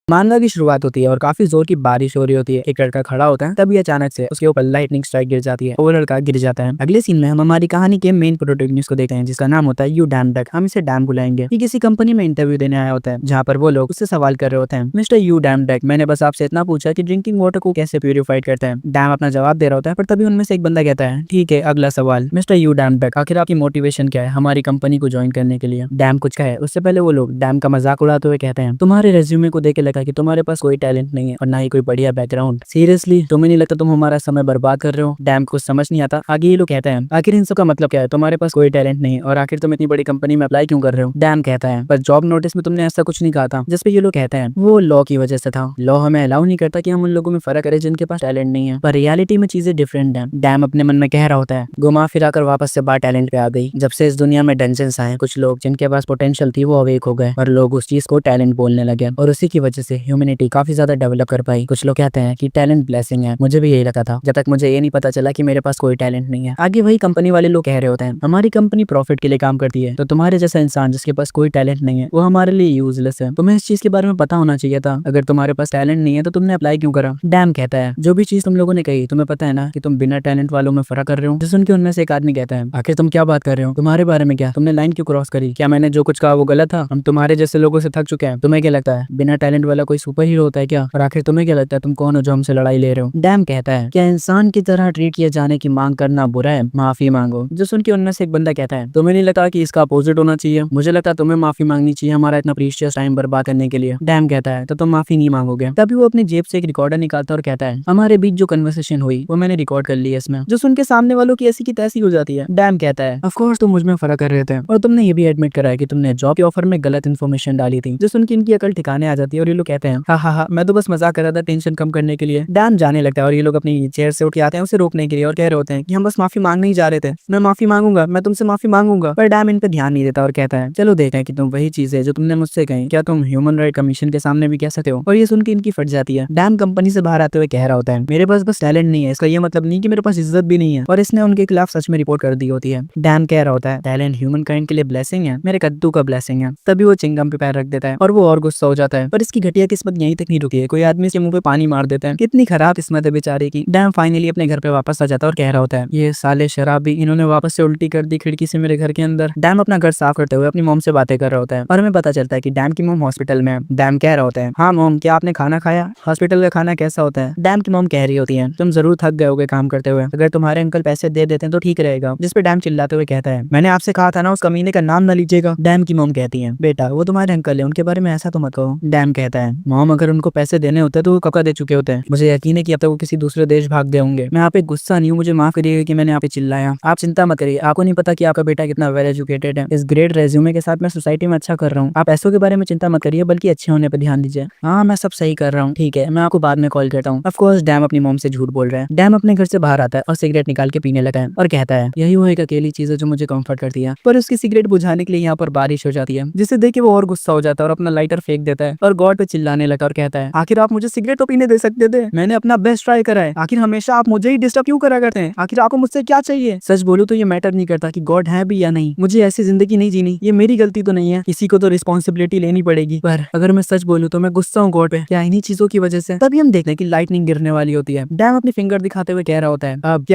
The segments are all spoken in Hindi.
मानवा की शुरुआत होती है और काफी जोर की बारिश हो रही होती है। एक लड़का खड़ा होता है, तभी अचानक से उसके ऊपर लाइटनिंग स्ट्राइक गिर जाती है। वो लड़का गिर जाता है। अगले सीन में हम हमारी कहानी के मेन प्रोटैगनिस्ट को देखते हैं, जिसका नाम होता है यू डैम डक। हम इसे डैम बुलाएंगे। ये किसी कंपनी में इंटरव्यू देने आया होता है, जहाँ पर वो लोग उससे सवाल कर रहे होते हैं, मिस्टर यू डैम डक, मैंने बस आपसे इतना पूछा कि ड्रिंकिंग वाटर को कैसे प्यूरिफाइड करते हैं। डैम अपना जवाब दे रहा होता है, पर तभी उनमें से एक बंदा कहता है, ठीक है, अगला सवाल, मिस्टर यू डैम डक, आखिर आपकी मोटिवेशन क्या है हमारी कंपनी को ज्वाइन करने के लिए। डैम कुछ कहे उससे पहले वो लोग डैम का मजाक उड़ाते हुए कहते हैं, तुम्हारे रेज्यूमे को देख के लगा कि तुम्हारे पास कोई टैलेंट नहीं है और ना ही कोई बढ़िया बैकग्राउंड। सीरियसली तुम्हें नहीं लगता तुम हमारा समय बर्बाद कर रहे हो। डैम को समझ नहीं आता। आगे ये लोग कहते हैं, आखिर इन सब का मतलब क्या है, तुम्हारे पास कोई टैलेंट नहीं और आखिर तुम इतनी बड़ी कंपनी में अप्लाई क्यों कर रहे हो। डैम कहता है, पर जॉब नोटिस में तुमने ऐसा कुछ नहीं कहा था। जिसपे ये लोग कहते हैं, वो लॉ की वजह से था। लॉ हमें अलाउ नहीं करता कि हम उन लोगों में फर्क करें जिनके पास टैलेंट नहीं है, पर रियलिटी में चीजें डिफरेंट है। डैम अपने मन में कह रहा होता है, घुमा फिरा कर वापस से बात टैलेंट पे आ गई। जब से इस दुनिया में डंजन्स आए, कुछ लोग जिनके पास पोटेंशियल थी वो अवेक हो गए और लोग उस चीज को टैलेंट बोलने लगे और उसी की वजह से ह्यूमैनिटी काफी ज्यादा डेवलप कर पाई। कुछ लोग कहते हैं कि टैलेंट ब्लेसिंग है। मुझे भी यही लगा था, जब तक मुझे ये नहीं पता चला कि मेरे पास कोई टैलेंट नहीं है। आगे वही कंपनी वाले लोग कह रहे होते हैं, हमारी कंपनी प्रॉफिट के लिए काम करती है, तो तुम्हारे जैसा इंसान जिसके पास कोई टैलेंट नहीं है वो हमारे लिए यूजलेस है। तुम्हें इस चीज के बारे में पता होना चाहिए था। अगर तुम्हारे पास टैलेंट नहीं है तो तुमने अप्लाई क्यों करा। डैम कहता है, जो भी चीज तुम लोगों ने कही, तुम्हें पता है ना कि तुम बिना टैलेंट वालों में फर्क कर रहे हो। जो सुन के उनमें से एक आदमी कहता है, आखिर तुम क्या बात कर रहे हो, तुम्हारे बारे में क्या, तुमने लाइन क्यों क्रॉस करी, क्या मैंने जो कुछ कहा वो गलत था। हम तुम्हारे जैसे लोगों से थक चुके हैं। तुम्हें क्या लगता है बिना टैलेंट वाला कोई सुपर हीरो होता है क्या, और आखिर तुम्हें क्या लगता है तुम कौन हो जो हमसे लड़ाई ले रहे हो। डैम कहता है, क्या इंसान की तरह ट्रीट किए जाने की मांग करना बुरा है, माफी मांगो। जो सुन के उनमें से एक बंदा कहता है, तुम्हें नहीं लगता कि इसका अपोजिट होना चाहिए, मुझे लगता है तुम्हें माफी मांगनी चाहिए हमारा इतना प्रीशियस टाइम बर्बाद करने के लिए। डैम कहता है, तो तुम माफी नहीं मांगोगे। तभी वो अपनी जेब से एक रिकॉर्डर निकालता है और कहता है, हमारे बीच जो कन्वर्सेशन हुई वो मैंने रिकॉर्ड कर ली है इसमें। जो सुन के सामने वालों की ऐसी की तैसी हो जाती है। डैम कहता है, ऑफ कोर्स तुम मुझ में फर्क कर रहे थे और तुमने ये भी एडमिट करा है कि तुमने जॉब के ऑफर में गलत इन्फॉर्मेशन डाली थी। जो सुन के इनकी अकल ठिकाने आ जाती है और ये लोग कहते हैं, हाँ, मैं तो बस मजाक कर रहा था टेंशन कम करने के लिए। डैम जाने लगता है और ये लोग अपनी चेयर से उठ के आते हैं उसे रोकने के लिए और कह रहे होते हैं कि हम बस माफी मांगने ही जा रहे थे, मैं माफी मांगूंगा, मैं तुमसे माफी मांगूंगा। पर डैम इन पे ध्यान नहीं देता और कहता है, चलो देखते हैं कि तुम वही चीज है जो तुमने मुझसे कही, क्या तुम ह्यूमन राइट कमीशन के सामने भी कह सकते हो। और ये सुन के इनकी फट जाती है। डैम कंपनी से बाहर आते हुए कह रहा होता है, मेरे पास बस टैलेंट नहीं है, इसका ये मतलब नहीं कि मेरे पास इज्जत भी नहीं है। और इसने उनके खिलाफ सच में रिपोर्ट कर दी होती है। डैम कह रहा होता है, टैलेंट ह्यूमन काइंड के लिए ब्लेसिंग है, मेरे कद्दू का ब्लेसिंग है। तभी वो चिंगम पे पैर रख देता है और वो और गुस्सा हो जाता है। पर इसकी घटिया किस्मत यहीं तक नहीं रुकी है, कोई आदमी इसके मुंह पे पानी मार देता है। कितनी खराब किस्मत है बेचारे की। डैम फाइनली अपने घर पे वापस आ जाता है और कह रहा होता है, ये साले शराबी, इन्होंने वापस से उल्टी कर दी खिड़की से मेरे घर के अंदर। डैम अपना घर साफ करते हुए अपनी मॉम से बातें कर रहा होता है और हमें पता चलता है कि डैम की मॉम हॉस्पिटल में है। डैम कह रहा होता है, हाँ मॉम, क्या आपने खाना खाया, हॉस्पिटल का खाना कैसा होता है। डैम की मॉम कह रही होती है, तुम जरूर थक गए होगे काम करते हुए, अगर तुम्हारे अंकल पैसे दे देते हैं तो ठीक रहेगा। जिस पे डैम चिल्लाते हुए कहता है, मैंने आपसे कहा था ना उस कमीने का नाम ना लीजिएगा। डैम की मॉम कहती है, बेटा वो तुम्हारे अंकल है, उनके बारे में ऐसा तो मत कहो। डैम कहता है, मॉम अगर उनको पैसे देने होते तो वो कब का दे चुके होते हैं, मुझे यकीन है कि अब तक वो किसी दूसरे देश भाग गए होंगे। मैं आप पे गुस्सा नहीं हूँ, मुझे माफ करिएगा कि मैंने आप पे चिल्लाया। आप चिंता मत करिए, आपको नहीं पता कि आपका बेटा कितना वेल एजुकेटेड है। इस ग्रेट रेज्यूमे के साथ मैं सोसाइटी में अच्छा कर रहा हूँ। आप पैसों के बारे में चिंता मत करिए, बल्कि अच्छे होने पर ध्यान दीजिए। हाँ मैं सब सही कर रहा हूँ, ठीक है, मैं आपको बाद में कॉल करता हूँ। ऑफ कोर्स डैम अपनी मॉम से झूठ बोल रहा है। डैम अपने घर से बाहर आता है और सिगरेट निकाल के पीने लगा है और कहता है, यही वो एक अकेली चीज है जो मुझे कंफर्ट करती है। पर उसकी सिगरेट बुझाने के लिए यहाँ पर बारिश हो जाती है, जिसे देख के वो और गुस्सा हो जाता है और अपना लाइटर फेंक देता है और गॉड पे चिल्लाने लगा और कहता है, आखिर आप मुझे सिगरेट तो पीने दे सकते थे, मैंने अपना बेस्ट ट्राई करा है, आखिर हमेशा आप मुझे ही डिस्टर्ब क्यों करा करते हैं, आखिर आपको मुझसे क्या चाहिए। सच बोलूं तो ये मैटर नहीं करता कि गॉड है भी या नहीं, मुझे ऐसी जिंदगी नहीं जीनी, ये मेरी गलती तो नहीं है, किसी को तो रिस्पॉन्सिबिलिटी लेनी पड़ेगी। पर अगर मैं सच बोलूं तो मैं गुस्सा हूँ गॉड पे, क्या इन्हीं चीजों की वजह से। तभी हम देखते हैं कि लाइटनिंग गिरने वाली होती है। डैम अपनी फिंगर दिखाते हुए कह रहा होता है, अब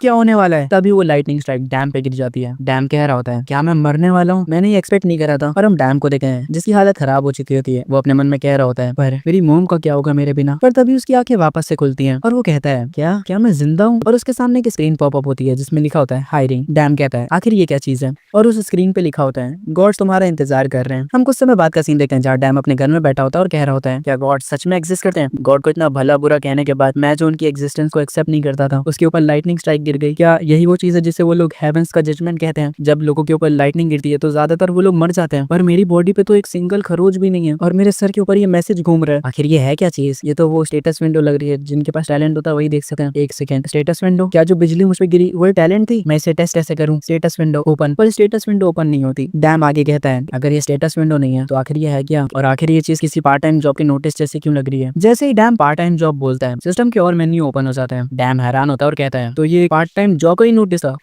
क्या होने वाला है। तभी वो लाइटनिंग स्ट्राइक डैम पे गिर जाती है। डैम कह रहा होता है, क्या मैं मरने वाला हूँ, मैंने ये एक्सपेक्ट नहीं करा था। और हम डैम को देखे हैं जिसकी हालत खराब हो चुकी होती है। वो अपने मन में कह रहा होता है, पर मेरी मोम का क्या होगा मेरे बिना। पर तभी उसकी आंखें वापस से खुलती हैं और वो कहता है, क्या मैं जिंदा हूँ। और उसके सामने एक स्क्रीन पॉपअप होती है जिसमें लिखा होता है हायरिंग। डैम कहता है, आखिर ये क्या चीज है। और उस स्क्रीन पे लिखा होता है, गॉड्स तुम्हारा इंतजार कर रहे हैं। हम कुछ समय बाद का सीन देखते हैं जहाँ डैम अपने घर में बैठा होता है और कह रहा होता है, क्या गॉड सच में एग्जिस्ट करते हैं। गॉड को इतना भला बुरा कहने के बाद मैं जो उनकी एग्जिस्टेंस को एक्सेप्ट नहीं करता था, उसके ऊपर लाइटनिंग स्ट्राइक गिर गई। क्या यही वो चीज है जिसे वो लोग हेवेंस का जजमेंट कहते हैं। जब लोगों के ऊपर लाइटनिंग गिरती है तो ज्यादातर वो लोग मर जाते हैं, पर मेरी बॉडी पे तो एक सिंगल खरोच भी नहीं है और मेरे सर के ऊपर ये मैसेज घूम रहा है। आखिर ये है क्या चीज। ये तो वो स्टेटस विंडो लग रही है, जिनके पास टैलेंट होता है वही देख सकते हैं। एक सेकंड, स्टेटस विंडो, क्या जो बिजली मुझ पे गिरी वो टैलेंट थी। मैं इसे टेस्ट कैसे करूं। स्टेटस विंडो ओपन, पर स्टेटस विंडो ओपन नहीं होती। डैम आगे कहता है, अगर ये स्टेटस विंडो नहीं है तो आखिर ये है क्या, और आखिर ये चीज किसी पार्ट टाइम जॉब के नोटिस जैसे क्यों लग रही है। जैसे ही डैम पार्ट टाइम जॉब बोलता है सिस्टम के और मेन्यू ओपन हो जाता है। डैम हैरान होता है और कहता है, तो ये पार्ट टाइम जॉब का ही नोटिस था।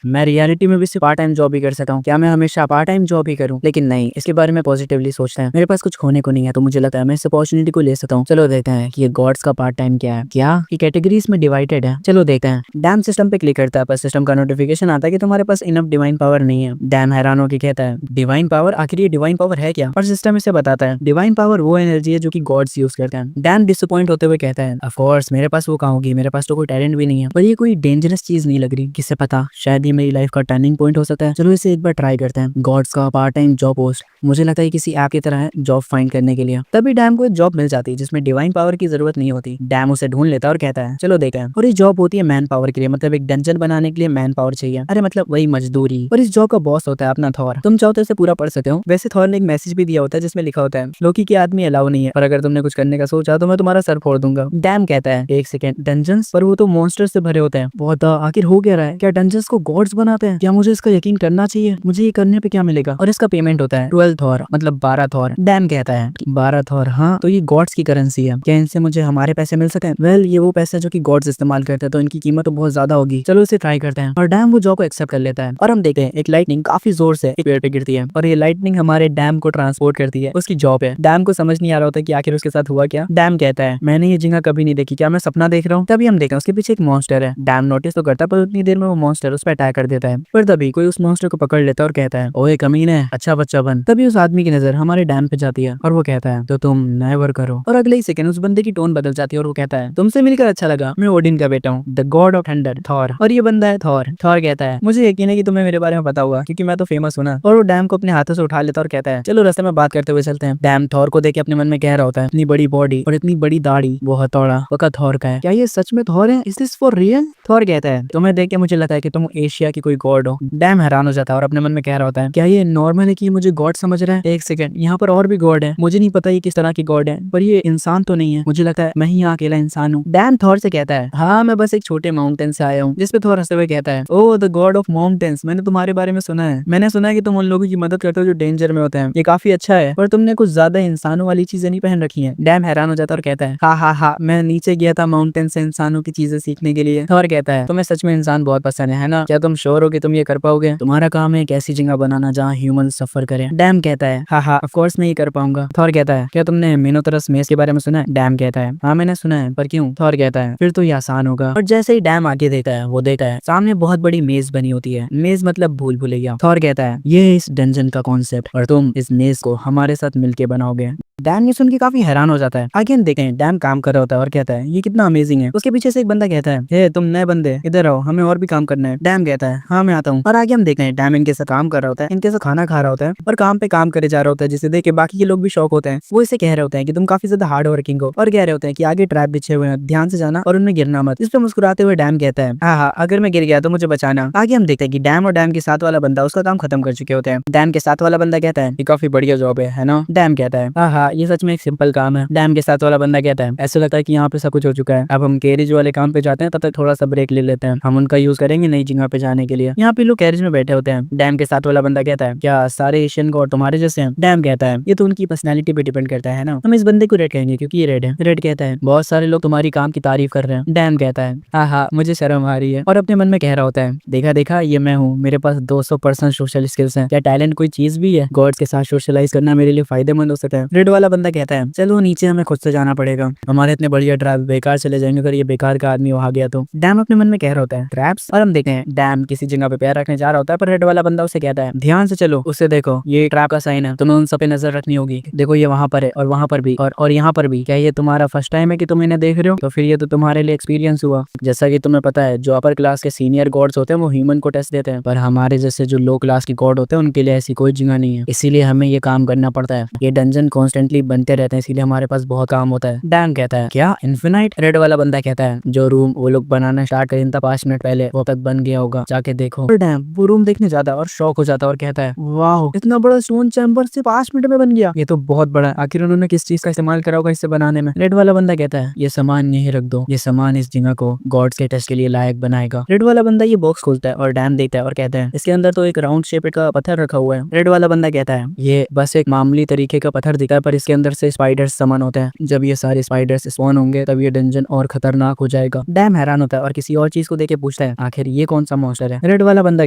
मैं रियलिटी में भी सिर्फ पार्ट टाइम जॉब ही कर सकता हूँ, क्या मैं हमेशा पार्ट टाइम जॉब ही करूँ। लेकिन नहीं, इसके बारे में पॉजिटिवली सोचता है। मेरे पास कुछ खोने को नहीं है तो मुझे लगता लगता है मैं इस अपॉर्चुनिटी को ले सकता हूँ। चलो देखते हैं कि ये गॉड्स का पार्ट टाइम क्या है। क्या ये कैटेगरीज में डिवाइडेड है? चलो देखते हैं। डैम सिस्टम पे क्लिक करता है पर सिस्टम का नोटिफिकेशन आता है कि तुम्हारे पास इनफ डिवाइन पावर नहीं है। डैम हैरान होकर कहता है डिवाइन पावर, आखिर ये डिवाइन पावर है क्या? और सिस्टम इसे बताता है डिवाइन पावर वो एनर्जी है जो कि गॉड्स यूज करते हैं। डैम डिसअपॉइंट होते हुए कहता है ऑफ कोर्स मेरे पास वो कहाँ होगी, मेरे पास तो कोई टैलेंट भी नहीं है। पर ये कोई डेंजरस चीज नहीं लग रही, किससे पता शायद ये मेरी लाइफ का टर्निंग पॉइंट हो सकता है। चलो इसे एक बार ट्राई करते हैं। गॉड्स का पार्ट टाइम जॉब पोस्ट, मुझे लगता है किसी ऐप की तरह है जॉब फाइंड करने के लिए। तभी डैम को एक जॉब मिल जाती है जिसमें डिवाइन पावर की जरूरत नहीं होती। डैम उसे ढूंढ लेता है और कहता है चलो देखते हैं। और ये जॉब होती है मैन पावर के लिए, मतलब एक डंजन बनाने के लिए मैन पावर चाहिए। अरे मतलब वही मजदूरी। और इस जॉब का बॉस होता है अपना थॉर। तुम चाहो तो इसे पूरा पढ़ सकते हो। वैसे थॉर ने एक मैसेज भी दिया होता है जिसमें लिखा होता है लोकी के आदमी अलाउ नहीं है और अगर तुमने कुछ करने का सोचा तो मैं तुम्हारा सर फोड़ दूंगा। डैम कहता है एक सेकंड, डंजन्स? पर वो तो मॉन्स्टर से भरे होते हैं। बहुत आखिर हो क्या रहा है? क्या डंजन्स को गॉड्स बनाते हैं? क्या मुझे इसका यकीन करना चाहिए? मुझे ये करने पे क्या मिलेगा? और इसका पेमेंट होता है 12 थॉर, मतलब 12 थॉर। डैम कहता है 12 थॉर, हाँ तो ये गॉड्स की करेंसी है, क्या इनसे मुझे हमारे पैसे मिल सके? वेल ये वो पैसे जो कि गॉड्स इस्तेमाल करते हैं तो इनकी कीमत तो बहुत ज्यादा होगी। चलो इसे ट्राई करते हैं। और डैम वो जॉब को एक्सेप्ट कर लेता है और हम देखते हैं एक लाइटनिंग काफी जोर से एक पेड़ पे गिरती है और ये लाइटनिंग हमारे डैम को ट्रांसपोर्ट करती है उसकी जॉब है। डैम को समझ नहीं आ रहा होता कि आखिर उसके साथ हुआ क्या। डैम कहता है मैंने ये जगह कभी नहीं देखी, क्या मैं सपना देख रहा हूँ? तभी हम देखते हैं उसके पीछे एक मॉन्स्टर है। डैम नोटिस तो करता है पर उतनी देर में वो मॉन्स्टर उस पर अटैक कर देता है। पर तभी कोई उस मॉन्स्टर को पकड़ लेता है और कहता है ओए कमीने, अच्छा बच्चा बन। तभी उस आदमी की नजर हमारे डैम पे जाती है और वो कहता है तो तुम नेवर करो। और अगले ही सेकंड उस बंदे की टोन बदल जाती है और वो कहता है तुमसे मिलकर अच्छा लगा, मैं ओडिन का बेटा हूँ, the God of thunder, Thor. और ये बंदा है थॉर। थॉर कहता है मुझे यकीन है कि तुम्हें मेरे बारे में पता हुआ क्योंकि मैं तो फेमस हूँ ना। और वो डैम को अपने हाथों से उठा लेता और कहता है चलो रास्ते में बात करते हुए चलते हैं। डैम थॉर को देख के अपने मन में कह रहा होता है इतनी बड़ी बॉडी और इतनी बड़ी दाढ़ी, वो हथौड़ा पक्का थॉर का है। क्या ये सच में थॉर है? Is this for real? Thor कहता है तुम्हें देख के मुझे लगता है कि तुम एशिया की कोई गॉड हो। डैम हैरान हो जाता है और अपने मन में कह रहा होता है क्या ये नॉर्मल है कि ये मुझे गॉड समझ रहा है? एक सेकंड, यहाँ पर और भी गॉड है, मुझे नहीं पता ये किस तरह की गॉड है, पर ये इंसान तो नहीं है, मुझे लगता है मैं ही यहाँ अकेला इंसान हूँ। डैम थॉर से कहता है हाँ मैं बस एक छोटे माउंटेन से आया हूँ। जिसपे थॉर हंसते हुए कहता है ओ द गॉड ऑफ माउंटेन्स, मैंने तुम्हारे बारे में सुना है। मैंने सुना है कि तुम उन लोगों की मदद करते हो जो डेंजर में होते हैं, ये काफी अच्छा है, पर तुमने कुछ ज्यादा इंसानों वाली चीजें नहीं पहन रखी है। डैम हैरान हो जाता है और कहता है हाँ मैं नीचे गया था माउंटेन से इंसानों की चीजें सीखने के लिए। थॉर कहता है तुम्हें सच में इंसान बहुत पसंद है ना? क्या तुम श्योर हो कि तुम ये कर पाओगे? तुम्हारा काम है एक ऐसी जगह बनाना जहाँ ह्यूमन सफर करे। डैम कहता है हाँ ऑफ कोर्स मैं ये कर पाऊंगा। थॉर कहता है क्या तुमने मिनोतरस मेज के बारे में सुना है? डैम कहता है हाँ मैंने सुना है, पर क्यों? थॉर कहता है फिर तो ये आसान होगा। और जैसे ही डैम आगे देखता है वो देखता है सामने बहुत बड़ी मेज बनी होती है। मेज मतलब भूल भुलैया। थॉर कहता है ये इस डंजन का कॉन्सेप्ट और तुम इस मेज को हमारे साथ मिलके बनाओगे। डैम ये सुन के काफी हैरान हो जाता है। आगे देखें डैम काम कर रहा होता है और कहता है ये कितना अमेजिंग है। उसके पीछे से एक बंदा कहता है हे तुम नए बंदे इधर आओ, हमें और भी काम करना है। डैम कहता है हाँ मैं आता हूँ। और आगे हम देखते हैं डैम इनके साथ काम कर रहा होता है, इनके साथ खाना खा रहा होता है और काम पे काम करे जा रहा होता है, जिसे देख के बाकी के लोग भी शौक होते हैं। वो इसे कह रहे होते हैं कि तुम काफी ज्यादा हार्ड वर्किंग हो और कह रहे होते हैं कि आगे ट्रैप बिछे हुए हैं, ध्यान से जाना और उनमें गिरना मत। इस पे मुस्कुराते हुए डैम कहता है हाँ अगर मैं गिर गया तो मुझे बचाना। आगे हम देखते हैं कि डैम और डैम के साथ वाला बंदा उसका काम खत्म कर चुके होते हैं। डैम के साथ वाला बंदा कहता है ये काफी बढ़िया जॉब है ना? डैम कहता है हाँ ये सच में एक सिंपल काम है। डैम के साथ वाला बंदा कहता है ऐसा लगता है कि यहाँ पे सब कुछ हो चुका है, अब हम कैरेज वाले काम पे जाते हैं, तब तक थोड़ा सा ब्रेक ले लेते हैं, हम उनका यूज करेंगे नई जगह पे जाने के लिए। यहाँ पे लोग कैरेज में बैठे होते हैं। डैम के साथ वाला बंदा कहता है क्या सारे एशियन गॉड तुम्हारे जैसे हैं? डैम कहता है ये तो उनकी पर्सनैलिटी पे डिपेंड करता है ना, हम इस बंदे को रेड कहेंगे क्योंकि ये रेड है। रेड कहता है बहुत सारे लोग तुम्हारी काम की तारीफ कर रहे हैं। डैम कहता है हाँ मुझे शर्म आ रही है और अपने मन में कह रहा होता है देखा ये मैं हूँ, मेरे पास 200% सोशल स्किल्स हैं, क्या टैलेंट कोई चीज भी है? गॉड्स के साथ सोशलाइज करना मेरे लिए फायदेमंद हो सकता है। रेड वाला बंदा कहता है चलो नीचे हमें खुद से जाना पड़ेगा, हमारे इतने बढ़िया ट्रैप बेकार चले जाएंगे अगर ये बेकार का आदमी वहां गया तो। डैम अपने मन में कह रहा होता है ट्रैप्स। और हम देखते हैं डैम किसी जगह पे पैर रखने जा रहा होता है, पर रेड वाला बंदा उसे कहता है ध्यान से चलो, उसे देखो ये ट्रैप का साइन है, तुम्हें उन सब पे नजर रखनी होगी, देखो ये वहां पर है और वहां पर भी और यहाँ पर भी। क्या ये तुम्हारा फर्स्ट टाइम है कि तुम इन्हें देख रहे हो? तो फिर ये तो तुम्हारे लिए एक्सपीरियंस हुआ। जैसा कि तुम्हें पता है जो अपर क्लास के सीनियर गॉड्स होते हैं वो ह्यूमन को टेस्ट देते हैं, पर हमारे जैसे जो लो क्लास के गॉड होते हैं उनके लिए ऐसी कोई जगह नहीं है, इसीलिए हमें ये काम करना पड़ता है। ये डंजन कॉन्स्टेंटली बनते रहते हैं, इसीलिए हमारे पास बहुत काम होता है। डैम कहता है क्या इन्फिनाइट? रेड वाला बंदा कहता है जो रूम वो लोग बनाना स्टार्ट करें था 5 मिनट पहले वो तक बन गया होगा, जाके देखो। और डैम वो रूम देखने जाता है और शॉक हो जाता है और कहता है वाह इतना बड़ा स्टोन चैम्बर से 5 मिनट में बन गया, ये तो बहुत बड़ा है, आखिर उन्होंने किस चीज का इस्तेमाल करा होगा इसे बनाने में। रेड वाला बंदा कहता है ये सामान यहीं रख दो, ये सामान इस जगह को गॉड्स के टेस्ट के लिए लायक बनाएगा। रेड वाला बंदा ये बॉक्स खोलता है और डैम देखता है और कहता है इसके अंदर तो एक राउंड शेप का पत्थर रखा हुआ है। रेड वाला बंदा कहता है ये बस एक मामूली तरीके का पत्थर दिखा है, पर इसके अंदर से स्पाइडर्स समन होते हैं। जब ये सारे स्पाइडर्स स्पॉन होंगे तब ये डंजन और खतरनाक हो जाएगा। डैम हैरान होता है और किसी और चीज को देके पूछता है आखिर ये कौन सा मॉन्स्टर है। रेड वाला बंदा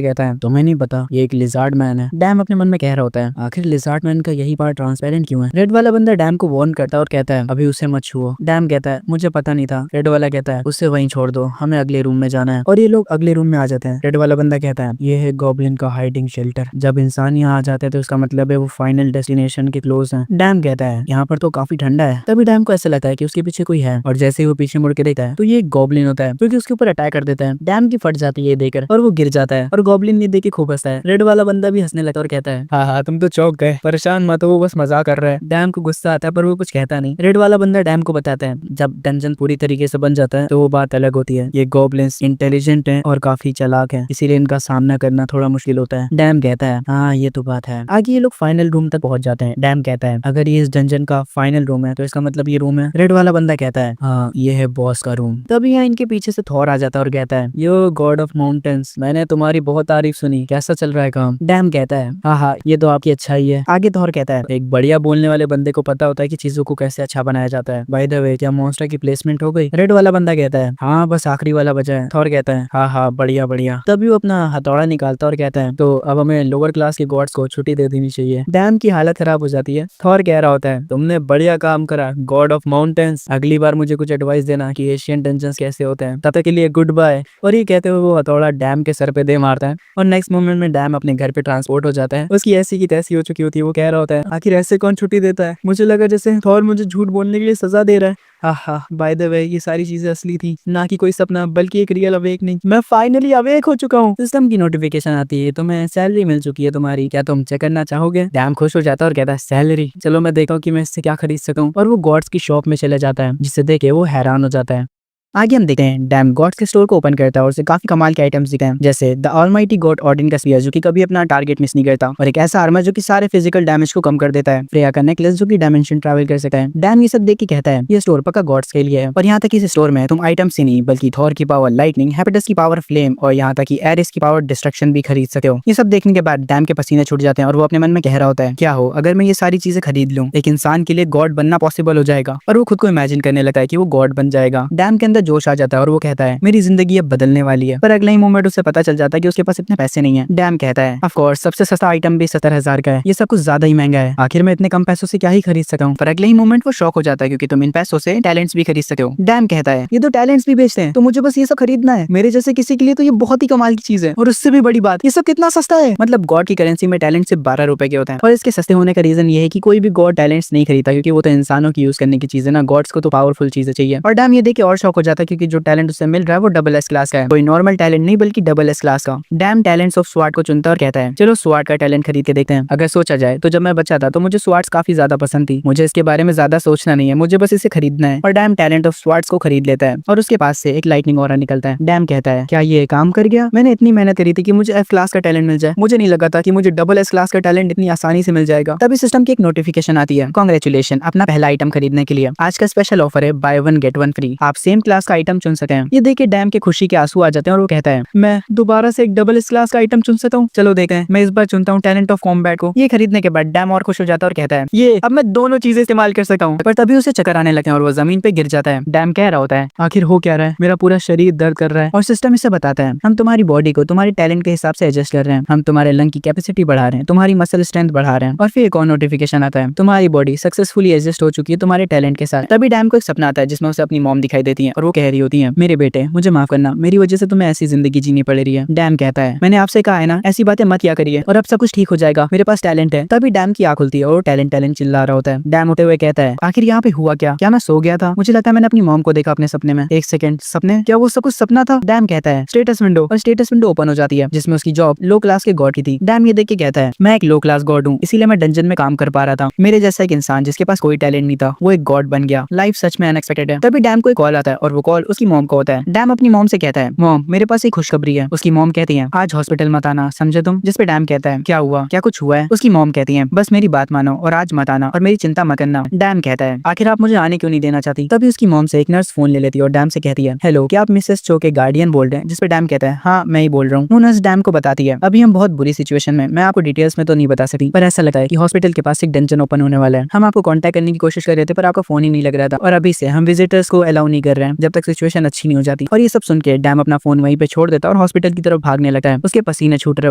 कहता है तुम्हें नहीं पता, ये एक लिजार्ड मैन है। डैम अपने मन में कह रहा होता है आखिर लिजार्ड मैन का यही पार्ट ट्रांसपेरेंट क्यों है। रेड वाला बंदा डैम को वार्न करता है और कहता है अभी उसे मत छुओ। डैम कहता है मुझे पता नहीं था। रेड वाला कहता है उसे वहीं छोड़ दो, हमें अगले रूम में जाना है। और ये लोग अगले रूम में आ जाते हैं। रेड वाला बंदा कहता है ये है गॉब्लिन का हाइडिंग शेल्टर। जब इंसान यहाँ आ जाते हैं तो इसका मतलब है वो फाइनल डेस्टिनेशन के क्लोज है। डैम कहता है यहाँ पर तो काफी ठंडा है। तभी डैम को ऐसा लगता है कि उसके पीछे कोई है और जैसे ही वो पीछे मुड़ के देखता है तो ये गॉब्लिन होता है क्योंकि उसके ऊपर अटैक कर देता है। डैम की फट जाती है देकर और वो गिर जाता है और गॉब्लिन ये देख के खूब हंसता है। रेड वाला बंदा भी हंसने लगता है और कहता है हाँ तुम तो चौंक गए, परेशान मत हो, वो बस मजाक कर रहा है। डैम को गुस्सा आता है पर वो कुछ कहता नहीं। रेड वाला बंदा डैम को बताता है जब डंजन पूरी तरीके से बन जाता है तो वो बात अलग होती है। ये गॉब्लिन्स इंटेलिजेंट हैं और काफी चालाक हैं, इसीलिए इनका सामना करना थोड़ा मुश्किल होता है। डैम कहता है हाँ ये तो बात है। आगे ये लोग फाइनल रूम तक पहुंच जाते हैं। डैम कहता है अगर ये इस डंजन का फाइनल रूम है तो इसका मतलब ये रूम है। रेड वाला बंदा कहता है हाँ ये है बॉस का रूम। तभी यहाँ इनके पीछे से थॉर आ जाता है और कहता है यो गॉड ऑफ माउंटेन्स, मैंने तुम्हारी बहुत तारीफ सुनी, कैसा चल रहा है काम। डैम कहता है हाँ ये तो आपकी अच्छा ही है। आगे थॉर कहता है एक बढ़िया बोलने वाले बंदे को पता होता है कि चीजों को कैसे अच्छा बनाया जाता है। बाय द वे क्या मॉन्स्टर की प्लेसमेंट हो गई। रेड वाला बंदा कहता है हाँ बस आखिरी वाला बचा है। थॉर कहता है हाँ बढ़िया बढ़िया। तभी वो अपना हथौड़ा निकालता और कहता है तो अब हमें लोअर क्लास के गॉड्स को छुट्टी दे देनी चाहिए। डैम की हालत खराब हो जाती है। थॉर कह रहा होता है तुमने बढ़िया काम करा गॉड ऑफ माउंटेन्स, अगली बार मुझे कुछ एडवाइस देना कि एशियन डंजन्स कैसे होते हैं। तब तक के लिए गुड बाय। और ये कहते हुए वो हथौड़ा डैम के सर पे दे मारता है और नेक्स्ट मोमेंट में डैम अपने घर पे ट्रांसपोर्ट हो जाता है। उसकी ऐसी की तैसी हो चुकी होती है। वो कह रहा होता है आखिर ऐसे कौन छुट्टी देता है, मुझे लगा जैसे थॉर मुझे झूठ बोलने के लिए सजा दे रहा है। हाँ बाय द वे ये सारी चीजें असली थी, ना कि कोई सपना बल्कि एक रियल अवेकनिंग। मैं फाइनली अवेक हो चुका हूँ। सिस्टम की नोटिफिकेशन आती है तुम्हें सैलरी मिल चुकी है तुम्हारी, क्या तुम चेक करना चाहोगे। डैम खुश हो जाता है और कहता है सैलरी, चलो मैं देखा हूँ कि मैं इससे क्या खरीद सकूँ। और वो गॉड्स की शॉप में चले जाता है जिसे देखे वो हैरान हो जाता है। आगे हम देखते हैं डैम गॉड्स के स्टोर को ओपन करता है और उसे काफी कमाल के आइटम्स दिखे हैं जैसे द ऑलमाइटी गॉड ऑडिन का स्पीयर जो कि कभी अपना टारगेट मिस नहीं करता और एक ऐसा आर्मर जो कि सारे फिजिकल डैमेज को कम कर देता है। फ्रेया का नेकलेस जो कि डायमेंशन ट्रैवल कर सकता है। डैम ये सब देख के कहता है ये स्टोर पक्का गॉड्स के लिए है। और यहाँ तक इस स्टोर में तुम आइटम्स ही नहीं बल्कि थॉर की पावर लाइटनिंग, हेपेटस की पावर फ्लेम और यहाँ तक कि एरिस की पावर डिस्ट्रक्शन भी खरीद सकते हो। ये सब देखने के बाद डैम के पसीने छूट जाते हैं और वो अपने मन में कह रहा होता है क्या हो अगर मैं ये सारी चीजें खरीद लूं, एक इंसान के लिए गॉड बनना पॉसिबल हो जाएगा। और वो खुद को इमेजिन करने लगता है कि वो गॉड बन जाएगा। डैम के अंदर जोश आ जाता है और वो कहता है मेरी जिंदगी अब बदलने वाली है। पर अगले ही मोमेंट उसे पता चल जाता है कि उसके पास इतने पैसे नहीं है। डैम कहता है ऑफ कोर्स सबसे सस्ता आइटम भी 70,000 का है, ये सब कुछ ज्यादा ही महंगा है, आखिर मैं इतने कम पैसों से क्या ही खरीद सकता हूँ। पर अगले ही मोमेंट वो शॉक हो जाता है क्योंकि तुम इन पैसों से टैलेंट्स भी खरीद सकते हो। डैम कहता है ये तो टैलेंट्स भी बेचते हैं तो मुझे बस ये सब खरीदना है, मेरे जैसे किसी के लिए तो ये बहुत ही कमाल की चीज है। और उससे भी बड़ी बात ये सब कितना सस्ता है, मतलब गॉड की करेंसी में टैलेंट सिर्फ 12 रुपए के होते हैं। और इसके सस्ते होने का रीजन ये है कि कोई भी गॉड टैलेंट्स नहीं खरीदता क्योंकि वो तो इंसानों की यूज करने की चीज है ना, गॉड्स को तो पावरफुल चीजें चाहिए। और डैम ये देख के और शॉक हो जाता है क्योंकि जो टैलेंट उसे मिल रहा है वो डबल एस क्लास का है, कोई नॉर्मल टैलेंट नहीं बल्कि डबल एस क्लास का। डैम टैलेंट्स ऑफ स्वार्ड को चुनता और कहता है चलो स्वार्ड का टैलेंट खरीद के देखते हैं। अगर सोचा जाए तो जब मैं बच्चा था तो मुझे स्वार्ड्स काफी ज्यादा पसंद थी, मुझे इसके बारे में ज्यादा सोचना नहीं है, मुझे बस इसे खरीदना है। और डैम टैलेंट ऑफ स्वार्ड्स को खरीद लेता है और उसके पास से एक लाइटनिंग ऑरा निकलता है। डैम कहता है क्या ये काम कर गया, मैंने इतनी मेहनत करी थी कि मुझे एफ क्लास का टैलेंट मिल जाए, मुझे नहीं लगा था कि मुझे डबल एस क्लास का टैलेंट इतनी आसानी से मिल जाएगा। तभी सिस्टम की एक नोटिफिकेशन आती है कांग्रेचुलेशन अपना पहला आइटम खरीदने के लिए आज का स्पेशल ऑफर है by one get one free, आप सेम क्लास का आइटम चुन सकते हैं। ये देख के डैम के खुशी के आंसू आ जाते हैं और वो कहता है मैं दोबारा से एक डबल एस क्लास का आइटम चुन सकता हूँ, चलो देखते हैं। मैं इस बार चुनता हूँ टैलेंट ऑफ कॉम्बैट को। ये खरीदने के बाद डैम और खुश हो जाता है और कहता है ये अब मैं दोनों चीजें इस्तेमाल कर सकता हूँ। पर तभी उसे चक्कर आने लगते हैं और वो जमीन पे गिर जाता है। डैम कह रहा होता है आखिर हो क्या रहा है, मेरा पूरा शरीर दर्द कर रहा है। और सिस्टम इसे बताता है हम तुम्हारी बॉडी को तुम्हारे टैलेंट के हिसाब से एडजस्ट कर रहे हैं, हम तुम्हारे लंग की कैपेसिटी बढ़ा रहे हैं, तुम्हारी मसल स्ट्रेंथ बढ़ा रहे हैं। और फिर एक और नोटिफिकेशन आता है तुम्हारी बॉडी सक्सेसफुली एडजस्ट हो चुकी है तुम्हारे टैलेंट के साथ। तभी डैम को एक सपना आता है जिसमें उसे अपनी मॉम दिखाई देती है और वो कह रही होती है मेरे बेटे मुझे माफ करना, मेरी वजह से तुम्हें ऐसी जिंदगी जीनी पड़ रही है। डैम कहता है मैंने आपसे कहा है ना ऐसी बातें मत किया करिए और अब सब कुछ ठीक हो जाएगा, मेरे पास टैलेंट है। तभी डैम की आंख खुलती है और टैलेंट टैलेंट चिल्ला रहा होता है। डैम उठे हुए कहता है आखिर यहाँ पे हुआ क्या मैं सो गया था, मुझे लगता है मैंने अपनी मॉम को देखा अपने सपने में। एक सेकंड सपने, क्या वो सब कुछ सपना था। डैम कहता है स्टेटस विंडो, और स्टेटस विंडो ओपन हो जाती है जिसमें उसकी जॉब लो क्लास के गॉड की थी। डैम ये देख के कहता है मैं एक लो क्लास गॉड हूँ इसीलिए मैं डंजन में काम कर पा रहा था, मेरे जैसा एक इंसान जिसके पास कोई टैलेंट नहीं था वो एक गॉड बन गया। लाइफ सच में अनएक्सपेक्टेड है। तभी डैम को एक कॉल आता है और वो कॉल उसकी मॉम का होता है। डैम अपनी मॉम से कहता है, मॉम मेरे पास एक खुशखबरी है। उसकी मॉम कहती है, आज हॉस्पिटल मत आना, समझे तुम? जिस पे डैम कहता है, क्या हुआ, क्या कुछ हुआ है? उसकी मॉम कहती है, बस मेरी बात मानो और आज मत आना और मेरी चिंता मत करना। डैम कहता है, आखिर आप मुझे आने क्यों नहीं देना चाहती? तभी उसकी मॉम से एक नर्स फोन ले लेती है और डैम से कहती है, हेलो, क्या आप मिसेस चो के गार्डियन बोल रहे हैं? जिस पे डैम कहता है, हाँ मैं ही बोल रहा हूँ। वो नर्स डैम को बताती है, अभी हम बहुत बुरी सिचुएशन में, मैं आपको डिटेल्स में तो नहीं बता सकती, पर ऐसा लगता है कि हॉस्पिटल के पास एक डंजन ओपन होने वाला है। हम आपको कांटेक्ट करने की कोशिश कर रहे थे पर आपका फोन ही नहीं लग रहा था और अभी से हम विजिटर्स को अलाउ नहीं कर रहे हैं जब तक सिचुएशन अच्छी नहीं हो जाती। और ये सब सुन के डैम अपना फोन वहीं पे छोड़ देता है और हॉस्पिटल की तरफ भागने लगता है। उसके पसीने छूट रहे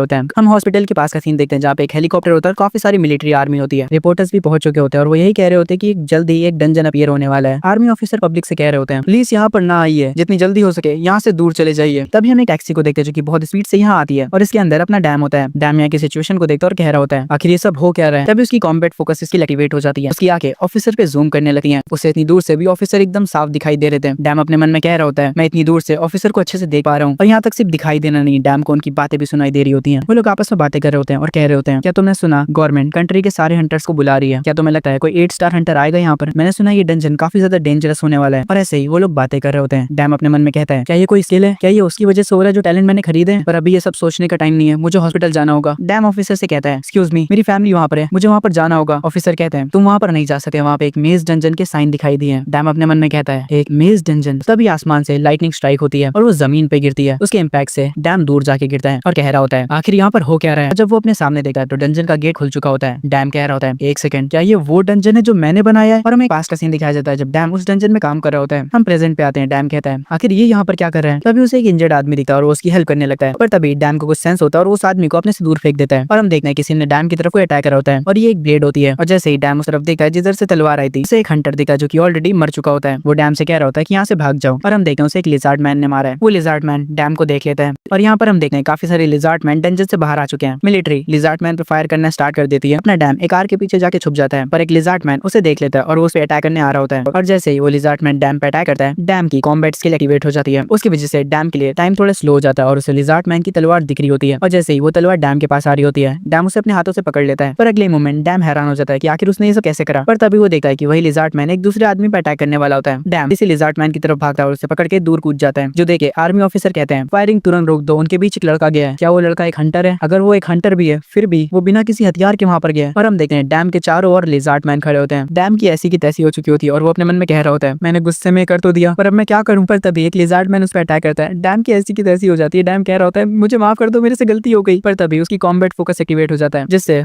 होते हैं। हम हॉस्पिटल के पास का सीन देखते हैं जहाँ पे एक हेलीकॉप्टर होता है, काफी सारी मिलिट्री आर्मी होती है। रिपोर्टर्स भी पहुंच चुके होते हैं और वो यही कह रहे होते हैं कि जल्द ही एक डंजन अपीयर होने वाला है। आर्मी ऑफिसर पब्लिक से कह रहे होते हैं, प्लीज यहाँ पर ना आइए, जितनी जल्दी हो सके यहाँ से दूर चले जाइए। तभी हम एक टैक्सी को देखते हैं जो कि बहुत स्पीड से यहाँ आती है और इसके अंदर अपना डैम होता है। डैम यहाँ की सिचुएशन को देखता है और कह रहा होता है, आखिर ये सब हो क्या रहा है? तभी उसकी कॉम्बैट फोकस इसकी एक्टिवेट हो जाती है। उसकी आंखें ऑफिसर पे जूम करने लगती हैं। उसे इतनी दूर से भी ऑफिसर एकदम साफ दिखाई दे रहे थे। डैम अपने मन में कह रहा होता है, मैं इतनी दूर से ऑफिसर को अच्छे से देख पा रहा हूँ और यहाँ तक सिर्फ दिखाई देना नहीं, डैम को उनकी बातें भी सुनाई दे रही होती हैं। वो लोग आपस में बातें कर रहे होते हैं और कह रहे होते हैं, क्या तुमने सुना गवर्नमेंट कंट्री के सारे हंटर्स को बुला रही है? क्या तुम्हें लगता है कोई 8 स्टार हंटर आएगा यहाँ पर? मैंने सुना ये डंजन काफी ज्यादा डेंजरस होने वाला है। और ऐसे ही वो लोग बातें कर रहे होते हैं। डैम अपने मन में कहता है, क्या ये कोई स्किल है? क्या ये उसकी वजह से हो रहा है जो टैलेंट मैंने खरीदे हैं? पर अभी ये सब सोचने का टाइम नहीं है, मुझे हॉस्पिटल जाना होगा। डैम ऑफिसर से कहता है, एक्सक्यूज मी, मेरी फैमिली वहाँ पर है, मुझे वहाँ पर जाना होगा। ऑफिसर कहते हैं, तुम वहाँ पर नहीं जा सकते, वहाँ पे एक मेज डंजन के साइन दिखाई दिए हैं। डैम अपने मन में कहता है, एक मेज डंजन? तभी आसमान से लाइटनिंग स्ट्राइक होती है और वो जमीन पे गिरती है। उसके इम्पैक्ट से डैम दूर जाके गिरता है और कह रहा होता है, आखिर यहाँ पर हो क्या रहा है? जब वो अपने सामने देखता है तो डंजन का गेट खुल चुका होता है। डैम कह रहा होता है, एक सेकंड, क्या ये वो डंजन है जो मैंने बनाया है? और हमें पास का सीन दिखाया जाता है जब डैम उस डंजन में काम कर रहा होता है। हम प्रेजेंट पे आते हैं। डैम कहता है, आखिर ये यहाँ पर क्या कर रहे हैं? तभी उसे एक इंजर्ड आदमी दिखता है और वो उसकी हेल्प करने लगता है। पर तभी डैम को कुछ सेंस होता है और उस आदमी को अपने से दूर फेंक देता है और हम देखते हैं किसी ने डैम की तरफ कोई अटैक करा होता है और ये एक ब्लेड होती है। और जैसे ही डैम उस तरफ देखता है जिधर से तलवार आई थी, उसे एक हंटर दिखा जो कि ऑलरेडी मर चुका होता है। वो डैम से कह रहा होता है कि यहाँ से भाग जाओ और हम देखते हैं उसे एक लिजार्ड मैन ने मारा है। वो लिजार्ड मैन डैम को देख लेता है और यहाँ पर हम देखते हैं काफी सारे लिजार्ड मैन डंजन से बाहर आ चुके हैं। मिलिट्री लिजार्ड मैन पे फायर करना स्टार्ट कर देती है। अपना डैम एक कार के पीछे जाके छुप जाता है पर एक लिजार्ड मैन उसे देख लेता है और वो उस पे अटैक करने आ रहा होता है। और जैसे ही वो लिजार्ड मैन डैम पे अटैक करता है, डैम की कॉम्बैट स्किल एक्टिवेट हो जाती है। उसकी वजह से डैम के लिए टाइम थोड़ा स्लो हो जाता है और उसे लिजार्ड मैन की तलवार दिख रही होती है। और जैसे ही वो तलवार डैम के पास आ रही होती है, डैम उसे अपने हाथों से पकड़ लेता है। पर अगले मोमेंट डैम हैरान हो जाता है कि आखिर उसने ये सब कैसे करा। पर तभी वो देखता है कि वही लिजार्ड मैन एक दूसरे आदमी पे अटैक करने वाला होता है। डैम इसी लिजार्ड मैन की तरफ भागता है और उसे पकड़ के दूर कूद जाता है। जो देखे आर्मी ऑफिसर कहते हैं, फायरिंग तुरंत रोक दो, उनके बीच एक लड़का गया है। क्या वो लड़का एक हंटर है? अगर वो एक हंटर भी है फिर भी वो बिना किसी हथियार के वहां पर गया है। और हम देखते हैं डैम के चारों ओर लिजार्ड मैन खड़े होते हैं। डैम की ऐसी की तैसी हो चुकी होती है और वो अपने मन में कह रहा होता है, मैंने गुस्से में कर तो दिया पर अब मैं क्या करूं? पर तभी एक लिजार्ड मैन उस पर अटैक करता है। डैम की ऐसी की तैसी हो जाती है। डैम कह रहा होता है, मुझे माफ कर दो, मेरे से गलती हो गई। पर तभी उसकी कॉम्बैट फोकस एक्टिवेट हो जाता है जिससे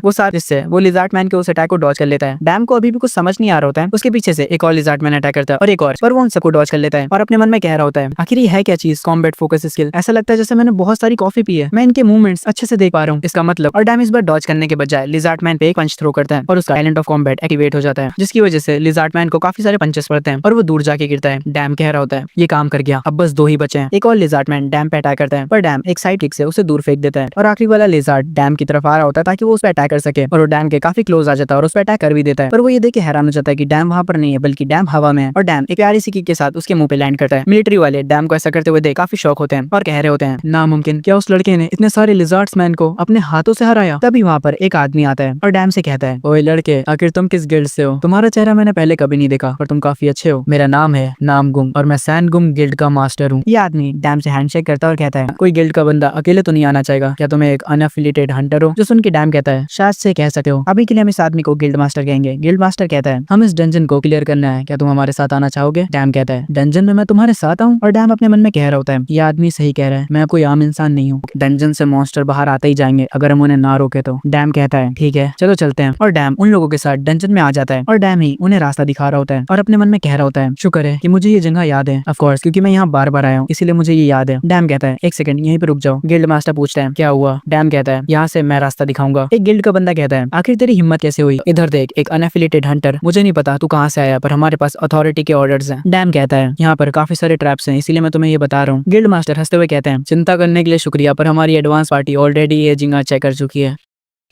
वो लिजार्ड मैन के उस अटैक को डॉज कर लेता है। डैम को अभी भी कुछ समझ नहीं आ रहा होता है। उसके पीछे से एक और लिजार्ड मैन अटैक करता है और एक और, पर वो उन सबको डॉज कर लेता है और अपने मन में कह रहा होता है, आखिर ये है क्या चीज, कॉम्बैट फोकस स्किल? ऐसा लगता है जैसे मैंने बहुत सारी कॉफी पी है, मैं इनके मूवमेंट्स अच्छे से देख पा रहा हूँ, इसका मतलब। और डैम इस बार डॉज करने के बजाय लिजार्ड मैन पे एक पंच थ्रो करता है और उसका साइलेंट ऑफ कॉम्बैट एक्टिवेट हो जाता है जिसकी वजह से लिजार्ड मैन को काफी सारे पंचेस पड़ते हैं और वो दूर जाके गिरता है। डैम कह रहा होता है, ये काम कर गया, अब बस 2 ही बचे हैं। एक और लिजार्ड मैन डैम पे अटैक करता है पर डैम एक साइड किक से उसे दूर फेंक देता है और आखिरी वाला लिजार्ड डैम की तरफ आ रहा होता है ताकि वो उस पर अटैक कर सके और वो डैम के काफी क्लोज आ जाता है और उस पर अटैक कर भी देता है। पर वो ये देख के हैरान हो जाता है कि डैम वहां पर नहीं है बल्कि डैम हवा में है और डैम एक प्यारी सी किक के साथ उसके मुंह पे लैंड करता है। मिलिट्री वाले डैम को ऐसा करते हुए देख काफी शॉक होते हैं और कह रहे होते हैं, नामुमकिन, क्या उस लड़के ने इतने सारे लिजार्ड्स मैन को अपने हाथों से हराया? तभी वहां पर एक आदमी आता है और डैम से कहता है, ओए लड़के, आखिर तुम किस गिल्ड से हो? तुम्हारा चेहरा मैंने पहले कभी नहीं देखा पर तुम काफी अच्छे हो। मेरा नाम है नामगुम और मैं सैनगुम गिल्ड का मास्टर हूँ। ये आदमी डैम से हैंडशेक करता है और कहता है, कोई गिल्ड का बंदा अकेले तो नहीं आना चाहेगा? क्या तुम एक अनएफिलिएटेड हंटर हो? जो सुन के डैम कहता है, शायद से कह सकते हो। अभी के लिए हम इस आदमी को गिल्ड मास्टर कहेंगे। गिल्ड मास्टर कहता है, हम इस डंजन को क्लियर करना है, क्या तुम हमारे साथ आना चाहोगे? डैम कहता है, डंजन में मैं तुम्हारे साथ आऊँ? और डैम अपने मन में कह रहा होता है, ये आदमी सही कह रहा है, मैं कोई आम इंसान नहीं हूँ। डंजन से मॉन्स्टर बाहर आते ही जाएंगे अगर हम उन्हें ना रोके तो। डैम कहता है, ठीक है चलो चलते हैं। और डैम उन लोगों के साथ डंजन में आ जाता है और डैम ही उन्हें रास्ता दिखा रहा होता है और अपने मन में कह रहा होता है, शुक्र है कि मुझे ये जगह याद है, ऑफ कोर्स, क्योंकि मैं यहाँ बार बार आया हूँ, इसीलिए मुझे ये याद है। डैम कहता है, एक सेकंड यहीं पे रुक जाओ। गिल्ड मास्टर पूछता है, क्या हुआ? डैम कहता है, यहाँ से मैं रास्ता दिखाऊंगा। एक गिल्ड का बंदा कहता है, आखिर तेरी हिम्मत कैसे हुई? इधर देख, एक अनएफिलिएटेड हंटर, मुझे नहीं पता तू कहाँ से आया पर हमारे पास अथॉरिटी के ऑर्डर्स हैं। डैम कहता है, यहाँ पर काफी सारे ट्रैप्स हैं इसीलिए मैं तुम्हें ये बता रहा हूँ। गिल्ड मास्टर हंसते हुए कहते हैं, चिंता करने के लिए शुक्रिया पर हमारी एडवांस पार्टी ऑलरेडी ये जगह चेक कर चुकी है।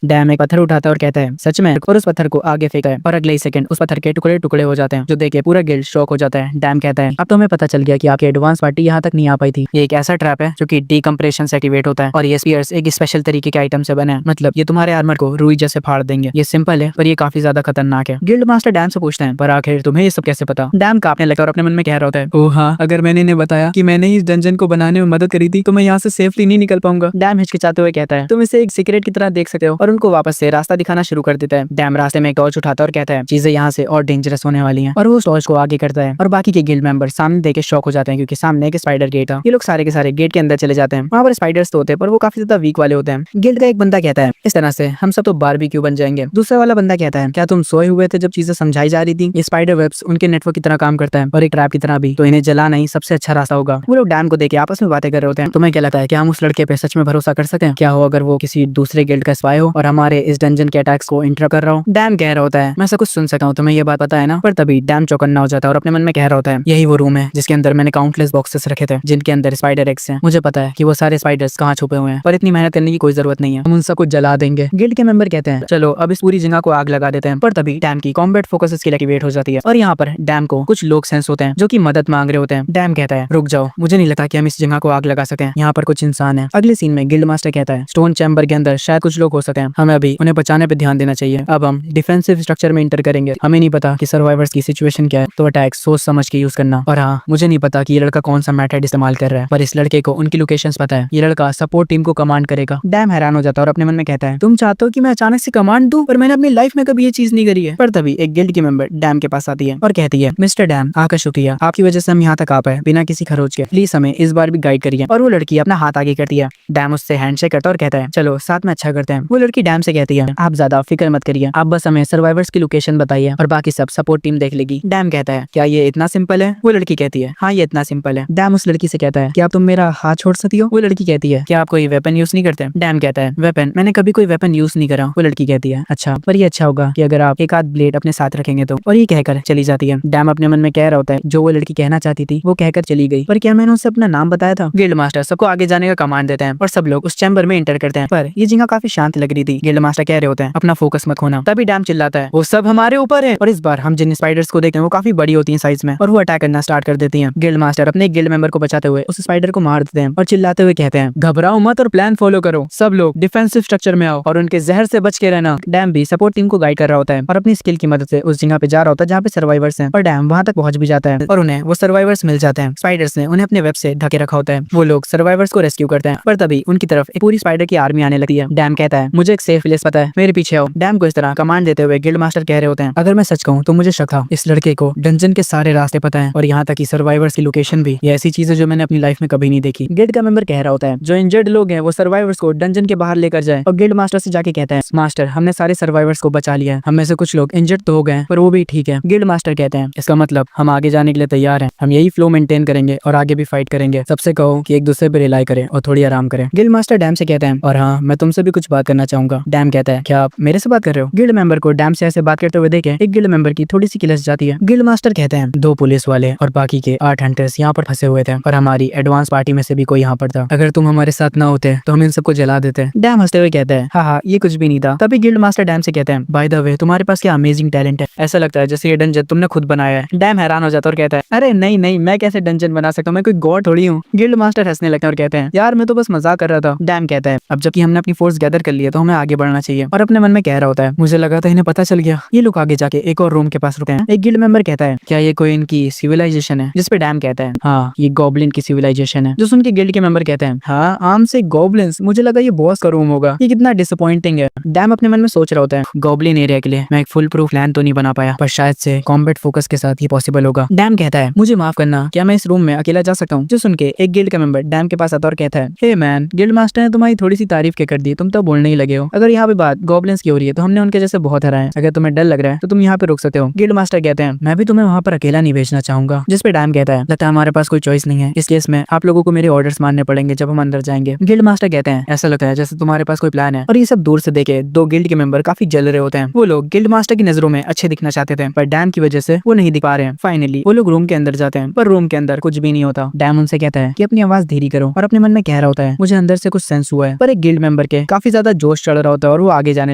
डैम एक पत्थर उठाता है और कहता है सच में, और उस पत्थर को आगे फेंका है और अगले ही सेकंड उस पत्थर के टुकड़े टुकड़े हो जाते हैं, जो देख के पूरा गिल्ड शॉक हो जाता है। डैम कहता है अब तो हमें पता चल गया कि आपकी एडवांस पार्टी यहाँ तक नहीं आ पाई थी। ये एक ऐसा ट्रैप है जो कि डीकम्प्रेशन से एक्टिवेट होता है और ये स्पीयर्स एक स्पेशल तरीके के आइटम से बने हैं, मतलब ये तुम्हारे आर्मर को रुई जैसे फाड़ देंगे। ये सिंपल है पर ये काफी ज्यादा खतरनाक है। गिल्ड मास्टर डैम से पूछते हैं पर आखिर तुम्हें ये सब कैसे पता? डैम कांपने लगता है और अपने मन में कह रहा होता है ओह हाँ, अगर मैंने इन्हें बताया कि मैंने इस डंजन को बनाने में मदद करी थी तो मैं यहाँ से सेफली नहीं निकल पाऊंगा। डैम हिचकिचाते हुए कहता है तुम इसे एक सीक्रेट की तरह देख सकते हो और उनको वापस से रास्ता दिखाना शुरू कर देता है। डैम रास्ते में एक टॉर्च उठाता है और कहता है चीजें यहाँ से और डेंजरस होने वाली हैं, और वो उस टॉर्च को आगे करता है और बाकी के गिल्ड मेंबर सामने देख के शॉक हो जाते हैं क्योंकि सामने एक स्पाइडर गेट था। ये लोग सारे के सारे गेट के अंदर चले जाते हैं। वहाँ पर स्पाइडर्स तो होते हैं पर वो काफी ज्यादा वीक वाले होते हैं। गिल्ड का एक बंदा कहता है इस तरह से हम सब तो बारबेक्यू बन जाएंगे। दूसरा वाला बंदा कहता है क्या तुम सोए हुए थे जब चीजें समझाई जा रही थी? ये स्पाइडर वेब्स उनके नेटवर्क की तरह काम करता है और एक ट्रैप की तरह भी, तो इन्हें जलाना ही सबसे अच्छा रास्ता होगा। वो लोग डैम को देख के आपस में बातें कर रहे होते हैं। तुम्हें क्या लगता है कि हम उस लड़के पे सच में भरोसा कर सकते हैं? क्या हो अगर वो किसी दूसरे गिल्ड का स्पाई हो और हमारे इस डंजन के अटैक्स को इंटरप्ट कर रहा हो? डैम कह रहा होता है मैं सब कुछ सुन सका हूँ, तुम्हें ये बात पता है ना? पर तभी डैम चौकन्ना हो जाता है और अपने मन में कह रहा होता है यही वो रूम है जिसके अंदर मैंने काउंटलेस बॉक्सेस रखे थे जिनके अंदर स्पाइडर एग्स हैं। मुझे पता है कि वो सारे स्पाइडर्स कहाँ छुपे हुए हैं, पर इतनी मेहनत करने की कोई जरूरत नहीं है, हम उन सबको जला देंगे। गिल्ड के मेंबर कहते हैं चलो अब इस पूरी जगह को आग लगा देते हैं। पर तभी डैम की कॉम्बैट फोकस स्किल एक्टिवेट हो जाती है और यहाँ पर डैम को कुछ लोग सेंस होते हैं जो कि मदद मांग रहे होते हैं। डैम कहता है रुक जाओ, मुझे नहीं लगता कि हम इस जगह को आग लगा सकें, यहाँ पर कुछ इंसान है। अगले सीन में गिल्ड मास्टर कहता है स्टोन चैम्बर के अंदर शायद कुछ लोग हो सके, हमें अभी उन्हें बचाने पे ध्यान देना चाहिए। अब हम डिफेंसिव स्ट्रक्चर में इंटर करेंगे, हमें नहीं पता कि सर्वाइवर्स की सिचुएशन क्या है, तो अटैक सोच समझ के यूज करना। और हाँ, मुझे नहीं पता कि ये लड़का कौन सा मेथड इस्तेमाल कर रहा है, पर इस लड़के को उनकी लोकेशंस पता है। ये लड़का सपोर्ट टीम को कमांड करेगा। डैम हैरान हो जाता है और अपने मन में कहता है तुम चाहते हो कि मैं अचानक से कमांड दूं, पर मैंने अपनी लाइफ में कभी ये चीज नहीं करी है। पर तभी एक गिल्ड की मेंबर डैम के पास आती है और कहती है मिस्टर डैम आपका शुक्रिया, आपकी वजह से हम यहाँ तक आ पाए बिना किसी खरोच के, प्लीज हमें इस बार भी गाइड करिए। और वो लड़की अपना हाथ आगे करती है। डैम उससे हैंडशेक करता है और कहता है चलो साथ में अच्छा करते हैं। वो लड़की डैम से कहती है आप ज्यादा फिक्र मत करिए, आप बस हमें सर्वाइवर्स की लोकेशन बताइए और बाकी सब सपोर्ट टीम देख लेगी। डैम कहता है क्या ये इतना सिंपल है? वो लड़की कहती है हाँ ये इतना सिंपल है। डैम उस लड़की से कहता है क्या तुम मेरा हाथ छोड़ सकती हो? वो लड़की कहती है क्या आप कोई वेपन यूज नहीं करते? डैम कहता है वेपन, मैंने कभी कोई वेपन यूज नहीं करा। वो लड़की कहती है अच्छा, पर ये अच्छा होगा कि अगर आप एक आध ब्लेड अपने साथ रखेंगे तो। और ये कहकर चली जाती है। डैम अपने मन में कह रहा होता है जो वो लड़की कहना चाहती थी वो कहकर चली गई, पर क्या मैंने उससे अपना नाम बताया था? गिल्ड मास्टर सबको आगे जाने का कमांड देते हैं और सब लोग उस चैम्बर में एंटर करते हैं। पर ये जगह काफी शांत लग रही थी। गिल्ड मास्टर कह रहे होते हैं अपना फोकस मत खोना। तभी डैम चिल्लाता है वो सब हमारे ऊपर है। और इस बार हम जिन स्पाइडर्स को देखते हैं वो काफी बड़ी होती है साइज में और वो अटैक करना स्टार्ट कर देती है। गिल्ड मास्टर अपने गिल्ड मेंबर को बचाते हुए उस स्पाइडर को मार देते हैं और चिल्लाते हुए कहते हैं घबराओ मत और प्लान फॉलो करो, सब लोग डिफेंसिव स्ट्रक्चर में आओ और उनके जहर से बच के रहना। डैम भी सपोर्ट टीम को गाइड कर रहा होता है और अपनी स्किल की मदद से उस जगह पे जा रहा होता है जहाँ पे सर्वाइवर्स हैं। और डैम वहाँ तक पहुंच भी जाता है और उन्हें वो सर्वाइवर्स मिल जाते हैं। स्पाइडर्स ने उन्हें अपने वेब से ढके रखा होता है। वो लोग सर्वाइवर्स को रेस्क्यू करते हैं, पर तभी उनकी तरफ एक पूरी स्पाइडर की आर्मी आने लगती है। डैम कहता है मुझे एक सेफ प्लेस पता है, मेरे पीछे आओ। डैम को इस तरह कमांड देते हुए गिल्ड मास्टर कह रहे होते हैं अगर मैं सच कहूँ तो मुझे शक था इस लड़के को डंजन के सारे रास्ते पता है और यहाँ तक कि सर्वाइवर्स की लोकेशन भी। ये ऐसी चीज है जो मैंने अपनी लाइफ में कभी नहीं देखी। गिल्ड का मेंबर कह रहा होता है जो इंजर्ड लोग हैं वो सर्वाइवर्स को डंजन के बाहर लेकर जाए और गिल्ड मास्टर से जाके कहता है मास्टर हमने सारे सर्वाइवर्स को बचा लिया है, हम में से कुछ लोग इंजर्ड तो हो गए पर वो भी ठीक है। गिल्ड मास्टर कहते हैं इसका मतलब हम आगे जाने के लिए तैयार हैं, हम यही फ्लो मेंटेन करेंगे और आगे भी फाइट करेंगे। सबसे कहो कि एक दूसरे पे रिलाई करें और थोड़ी आराम करें। गिल्ड मास्टर डैम से कहते हैं और हाँ मैं तुमसे भी कुछ बात करना चाहूंगा। डैम कहता है क्या आप मेरे से बात कर रहे हो? गिल्ड मेंबर को डैम से ऐसे बात करते हुए देखे एक गिल्ड मेंबर की थोड़ी सी किलस जाती है। गिल्ड मास्टर कहते हैं 2 पुलिस वाले और बाकी के 8 हंटर्स यहाँ पर फंसे हुए थे और हमारी एडवांस पार्टी में से भी कोई यहाँ पर था। अगर तुम हमारे साथ ना होते तो हम इन सबको जला देते। डैम हंसते हुए कहते हैं हाँ ये कुछ भी नहीं था। तभी गिल्ड मास्टर डैम से कहते हैं बाय द वे तुम्हारे पास क्या अमेजिंग टैलेंट है, ऐसा लगता है जैसे ये डंजन तुमने खुद बनाया है। डैम हैरान हो जाता है और कहता है अरे नहीं नहीं मैं कैसे डंजन बना सकता हूँ, मैं कोई गॉड थोड़ी हूँ। गिल्ड मास्टर हंसने लगते हैं और कहते हैं यार मैं तो बस मजाक कर रहा था। डैम कहता है अब जबकि हमने अपनी फोर्स गैदर कर लिया तो हमें आगे बढ़ना चाहिए। और अपने मन में कह रहा होता है मुझे लगा था इन्हें पता चल गया। ये लोग आगे जाके एक और रूम के पास रुकते हैं। एक गिल्ड मेंबर कहता है क्या ये कोई इनकी सिविलाइजेशन है? जिसपे डैम कहता है हाँ ये गॉब्लिन की सिविलाइजेशन है। जो सुन के गिल्ड के मेंबर कहते हैं हाँ आम से गॉब्लिन्स, मुझे लगा ये बॉस का रूम होगा, ये कितना डिसअपॉइंटिंग है। डैम अपने मन में सोच रहा होता है गॉब्लिन एरिया के लिए मैं एक फुल प्रूफ प्लान तो नहीं बना पाया, पर शायद से कॉम्बैट फोकस के साथ ये पॉसिबल होगा। डैम कहता है मुझे माफ करना, क्या मैं इस रूम में अकेला जा सकता हूँ? जो सुन के एक गिल्ड का मेंबर डैम के पास आता और कहता है हे मैन, गिल्ड मास्टर ने तुम्हारी थोड़ी सी तारीफ के कर दी, तुम तो बोलने ही लगे हो। अगर यहाँ पे बात गॉब्लिन्स की हो रही है तो हमने उनके जैसे बहुत हराए, अगर तुम्हें डर लग रहा है तो तुम यहाँ पे रुक सकते हो। गिल्ड मास्टर कहते हैं मैं भी तुम्हें वहाँ पर अकेला नहीं भेजना चाहूंगा। जिसपे डैम कहता है लगता है हमारे पास कोई चॉइस नहीं है, इस केस में आप लोगों को मेरे ऑर्डर्स मानने पड़ेंगे जब हम अंदर जाएंगे। गिल्ड मास्टर कहते हैं ऐसा लगता है जैसे तुम्हारे पास कोई प्लान है। और ये सब दूर से देखे 2 गिल्ड के मेंबर काफी जल रहे होते हैं। वो लोग गिल्ड मास्टर की नजरों में अच्छे दिखना चाहते थे पर डैम की वजह से वो नहीं दिख पा रहे हैं। फाइनली वो लोग रूम के अंदर जाते हैं पर रूम के अंदर कुछ भी नहीं होता। डैम उनसे कहता है कि अपनी आवाज धीरे करो और अपने मन में कह रहा होता है मुझे अंदर से कुछ सेंस हुआ है। पर एक गिल्ड मेंबर के काफी ज्यादा जोश चढ़ रहा होता है और वो आगे जाने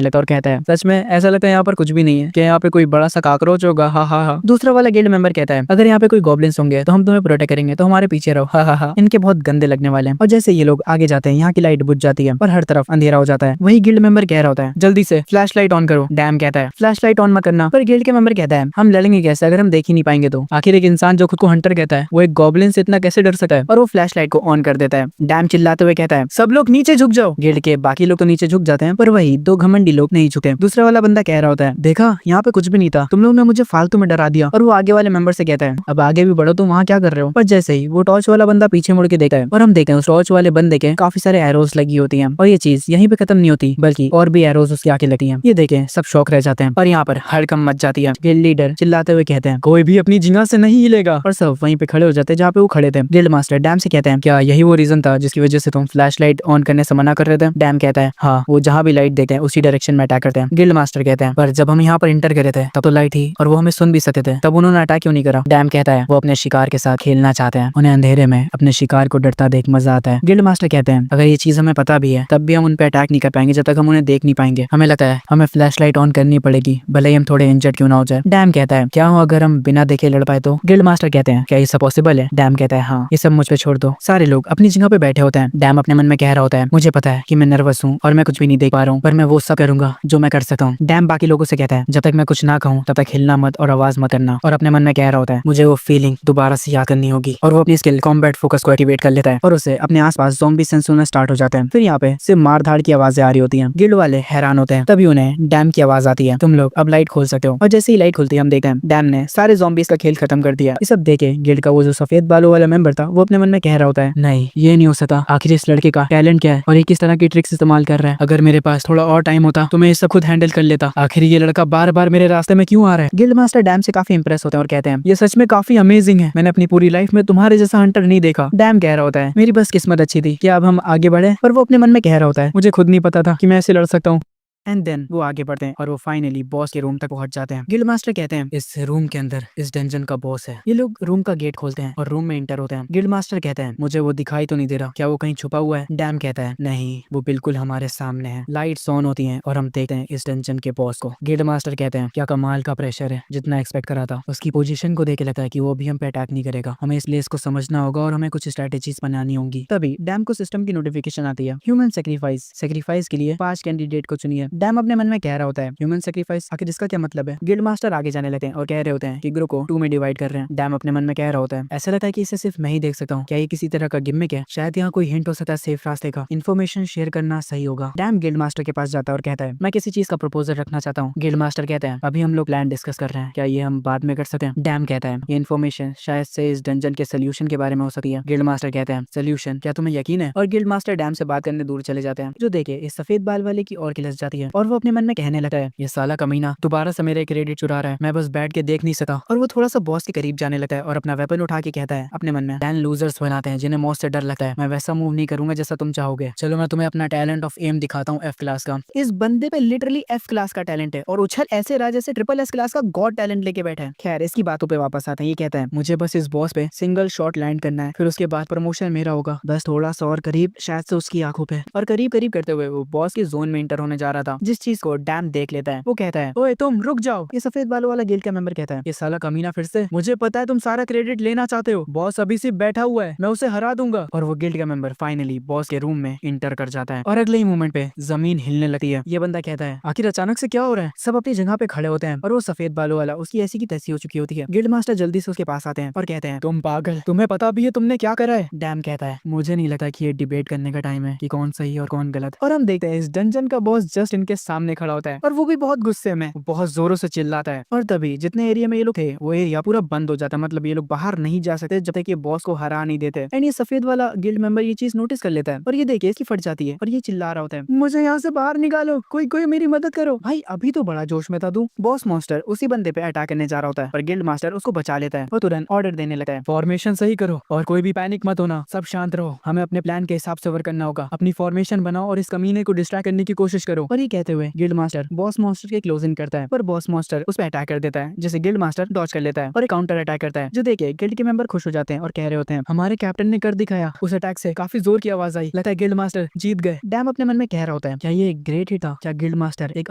लगता है और कहता है सच में ऐसा लगता है यहाँ पर कुछ भी नहीं है, कि यहाँ पे कोई बड़ा सा काकरोच होगा, हा हा हा। दूसरा वाला गिल्ड मेंबर कहता है अगर यहाँ पे कोई गॉब्लिन्स होंगे तो हम तुम्हें प्रोटेक्ट करेंगे, तो हमारे पीछे रहो, हा हा हा। इनके बहुत गंदे लगने वाले हैं। और जैसे ये लोग आगे जाते हैं यहाँ की लाइट बुझ जाती है और हर तरफ अंधेरा हो जाता है। वही गिल्ड मेंबर कह रहा होता है जल्दी से फ्लैश लाइट ऑन करो। डैम कहता है फ्लैश लाइट ऑन मत करना, पर गिल्ड के मेंबर कहता है हम लड़ेंगे कैसे अगर हम देख ही नहीं पाएंगे तो। आखिर एक इंसान जो खुद को हंटर कहता है वो एक गॉब्लिन से इतना कैसे डर सकता है, और वो फ्लैश लाइट को ऑन कर देता है। डैम चिल्लाते हुए कहता है सब लोग नीचे झुक जाओ। गिल्ड के बाकी लोग तो नीचे झुक जाते हैं पर वही दो घमंडी लोग नहीं झुके। दूसरा वाला बंदा कह रहा होता है देखा यहाँ पे कुछ भी नहीं था, तुम लोग ने मुझे फालतू में डरा दिया। और वो आगे वाले मेंबर से कहता है अब आगे भी बढ़ो, तुम वहाँ क्या कर रहे हो। पर जैसे ही वो टॉर्च वाला बंदा पीछे मुड़ के देखा है और हम देखते हैं उस टॉर्च वाले बंदे के काफी सारे एरोज लगी होती हैं, और ये चीज यहीं पे खत्म नहीं होती बल्कि और भी एरोज उसके आगे लगती हैं। ये देखें सब शौक रह जाते हैं और यहाँ पर हड़कंप मच जाती है। गिल्ड लीडर चिल्लाते हुए कहते हैं कोई भी अपनी जगह से नहीं हिलेगा, और सब वहीं पे खड़े हो जाते हैं जहाँ पे वो खड़े थे। गिल्ड मास्टर डैम से कहते हैं क्या यही वो रीजन था जिसकी वजह से तुम फ्लैश लाइट ऑन करने से मना कर रहे थे। डैम कहता है हाँ, वो जहाँ भी लाइट देखते हैं उसी डायरेक्शन में अटैक करते हैं। गिल्ड मास्टर कहते हैं पर जब हम यहाँ पर इंटर करे थे तब तो लाइट थी और वो हमें सुन भी सकते थे, तब उन्होंने अटैक क्यों नहीं करा। डैम कहता है वो अपने शिकार के साथ खेलना चाहते हैं, उन्हें अंधेरे में अपने शिकार को डरता देख मजा आता है। गिल्ड मास्टर कहते हैं अगर ये चीज हमें पता भी है तब भी हम उन पे अटैक नहीं कर पाएंगे जब तक हम उन्हें देख नहीं पाएंगे। हमें लगता है हमें फ्लैश लाइट ऑन करनी पड़ेगी भले ही हम थोड़े इंजर्ड क्यों ना हो जाए। डैम कहता है क्या हो अगर हम बिना देखे लड़ पाए तो। गिल्ड मास्टर कहते हैं क्या ये सब पॉसिबल है। डैम कहता है हाँ, ये सब मुझ पे छोड़ दो। सारे लोग अपनी जगह पे बैठे होते हैं। डैम अपने मन में कह रहा होता है मुझे पता है कि मैं नर्वस हूँ और मैं कुछ भी नहीं देख पा रहा हूँ, पर मैं वो सब करूंगा जो मैं कर सकता हूँ। डैम बाकी लोगों से कहता है जब तक मैं कुछ ना कहूँ तब तक हिलना मत और आवाज मत करना, और अपने मन में कह रहा होता है मुझे वो फीलिंग दोबारा से याद करनी होगी। और वो अपनी स्किल कॉम्बैट फोकस को एक्टिवेट कर लेता है और उसे अपने आसपास ज़ॉम्बी सेंस होना स्टार्ट हो जाते हैं। फिर यहाँ पे सिर्फ मार धाड़ की आवाजें आ रही होती हैं। गिल्ड वाले हैरान होते हैं, तभी उन्हें डैम की आवाज आती है तुम लोग अब लाइट खोल सकते हो। और जैसे ही लाइट खुलती है हम देखते हैं डैम ने सारे ज़ॉम्बीज का खेल खत्म कर दिया। ये सब देखे गिल्ड का वो जो सफेद बालों वाला मेंबर था वो अपने मन में कह रहा होता है नहीं ये नहीं हो सकता, आखिर इस लड़के का टैलेंट क्या है और ये किस तरह की ट्रिक्स इस्तेमाल कर रहा है। अगर मेरे पास थोड़ा और टाइम होता तो मैं ये सब खुद हैंडल कर लेता, आखिर ये लड़का बार बार मेरे रास्ते में क्यों आ रहा है। गिल्ड मास्टर डैम से काफी इंप्रेस होते हैं और कहते हैं ये सच में काफी अमेजिंग है, मैंने अपनी पूरी लाइफ में तुम्हारे जैसा हंटर नहीं देखा। डैम कह रहा होता है मेरी बस किस्मत अच्छी थी कि अब हम आगे बढ़े, पर वो अपने मन में कह रहा होता है मुझे खुद नहीं पता था कि मैं ऐसे लड़ सकता हूँ। एंड देन वो आगे बढ़ते हैं और वो फाइनली बॉस के रूम तक पहुंच जाते हैं। गिल्ड मास्टर कहते हैं इस रूम के अंदर इस डंजन का बॉस है। ये लोग रूम का गेट खोलते हैं और रूम में इंटर होते हैं। गिल्ड मास्टर कहते हैं मुझे वो दिखाई तो नहीं दे रहा, क्या वो कहीं छुपा हुआ है। डैम कहता है नहीं, वो बिल्कुल हमारे सामने है। लाइट्स ऑन होती हैं और हम देखते हैं इस डंजन के बॉस को। गिल्ड मास्टर कहते हैं क्या कमाल का प्रेशर है, जितना एक्सपेक्ट करा था। उसकी पोजीशन को देख के लगता है कि वो भी हम पे अटैक नहीं करेगा, हमें इसलिए इसको समझना होगा और हमें कुछ स्ट्रेटेजीज बनानी होंगी। तभी डैम को सिस्टम की नोटिफिकेशन आती है ह्यूमन सेक्रीफाइस के लिए 5 कैंडिडेट को चुनिए। डैम अपने मन में कह रहा होता है ह्यूमन सेक्रीफाइस, आखिर इसका क्या मतलब है। गिल्ड मास्टर आगे जाने लगते हैं और कह रहे होते हैं कि ग्रुप को 2 में डिवाइड कर रहे हैं। डैम अपने मन में कह रहा होता है ऐसा लगता है कि इसे सिर्फ मैं ही देख सकता हूँ, क्या ये किसी तरह का गिमिक है, शायद यहाँ कोई हिंट हो सकता है सेफ रास्ते का, इन्फॉर्मेशन शेयर करना सही होगा। डैम गिल्ड मास्टर के पास जाता है और कहता है मैं किसी चीज का प्रपोजल रखना चाहता हूँ। गिल्ड मास्टर कहते हैं अभी हम लोग प्लान डिस्कस कर रहे हैं, क्या ये हम बाद में कर सकते हैं। डैम कहता है ये इन्फॉर्मेशन शायद से इस डंजन के सोल्यूशन के बारे में हो सकती है। गिल्ड मास्टर कहते हैं सोल्यूशन, क्या तुम्हें यकीन है। और गिल्ड मास्टर डैम से बात करने दूर चले जाते हैं, जो देखे इस सफेद बाल वाले की और खिलस जाती है और वो अपने मन में कहने लगता है ये साला कमीना दोबारा से मेरे क्रेडिट चुरा रहा है, मैं बस बैठ के देख नहीं सका। और वो थोड़ा सा बॉस के करीब जाने लगता है और अपना वेपन उठा के कहता है अपने मन में डैन लूजर्स बनाते हैं जिन्हें मौत से डर लगता है, मैं वैसा मूव नहीं करूंगा जैसा तुम चाहोगे, चलो मैं तुम्हें अपना टैलेंट ऑफ एम दिखाता हूँ F क्लास का। इस बंदे पे लिटरली F क्लास का टैलेंट है और उछल ऐसे रहा जैसे ट्रिपल S क्लास का गॉड टैलेंट लेके बैठा है। खैर इसकी बातों पे वापस आते हैं। ये कहता है मुझे बस इस बॉस पे सिंगल शॉट लैंड करना है, फिर उसके बाद प्रमोशन मेरा होगा, बस थोड़ा सा और करीब शायद से उसकी आंखों पे। और करीब करीब करते हुए वो बॉस के जोन में इंटर होने जा रहा था, जिस चीज को डैम देख लेता है। वो कहता है ओए तुम रुक जाओ। ये सफेद बालों वाला गिल्ड का मेंबर कहता है ये साला कमीना फिर से, मुझे पता है तुम सारा क्रेडिट लेना चाहते हो, बॉस अभी सिर्फ बैठा हुआ है, मैं उसे हरा दूंगा। और वो गिल्ड का मेंबर फाइनली बॉस के रूम में इंटर कर जाता है और अगले ही मोमेंट पे जमीन हिलने लगती है। ये बंदा कहता है आखिर अचानक से क्या हो रहा है। सब अपनी जगह पे खड़े होते हैं और वो सफेद बालों वाला उसकी ऐसी की तैसी हो चुकी होती है। गिल्ड मास्टर जल्दी से उसके पास आते हैं और कहते हैं तुम पागल, तुम्हें पता भी है तुमने क्या करा है। डैम कहता है मुझे नहीं लगता कि ये डिबेट करने का टाइम है कि कौन सही और कौन गलत। और हम देखते हैं इस डंजन का बॉस जस्ट इनके सामने खड़ा होता है और वो भी बहुत गुस्से में बहुत जोरों से चिल्लाता है। और तभी जितने एरिया में ये लोग थे वो एरिया पूरा बंद हो जाता है, मतलब ये लोग बाहर नहीं जा सकते जब तक ये बॉस को हरा नहीं देते। एंड ये सफेद वाला गिल्ड मेंबर ये चीज नोटिस कर लेता है और ये देखिए इसकी फट जाती है और ये चिल्ला रहा होता है मुझे यहाँ से बाहर निकालो, कोई कोई मेरी मदद करो। भाई अभी तो बड़ा जोश में था तू। बॉस मॉन्स्टर उसी बंदे पे अटैक करने जा रहा होता है पर गिल्ड मास्टर उसको बचा लेता है और तुरंत ऑर्डर देने लगता है फॉर्मेशन सही करो और कोई भी पैनिक मत होना, सब शांत रहो, हमें अपने प्लान के हिसाब से वर्क करना होगा, अपनी फॉर्मेशन बनाओ और इस कमीने को डिस्ट्रैक्ट करने की कोशिश करो। और ये कहते हुए गिल्ड मास्टर बॉस मास्टर के क्लोज इन करता है, पर बॉस मास्टर उस पर अटैक कर देता है, जिसे गिल्ड मास्टर डॉज कर लेता है और एक काउंटर अटैक करता है, जो देखे गिल्ड के मेंबर खुश हो जाते हैं और कह रहे होते हैं हमारे कैप्टन ने कर दिखाया। उस अटैक से काफी जोर की आवाज आई, लगता है गिल्ड मास्टर जीत गए। डैम अपने मन में कह रहा होता है क्या ये एक ग्रेट ही था, क्या गिल्ड मास्टर एक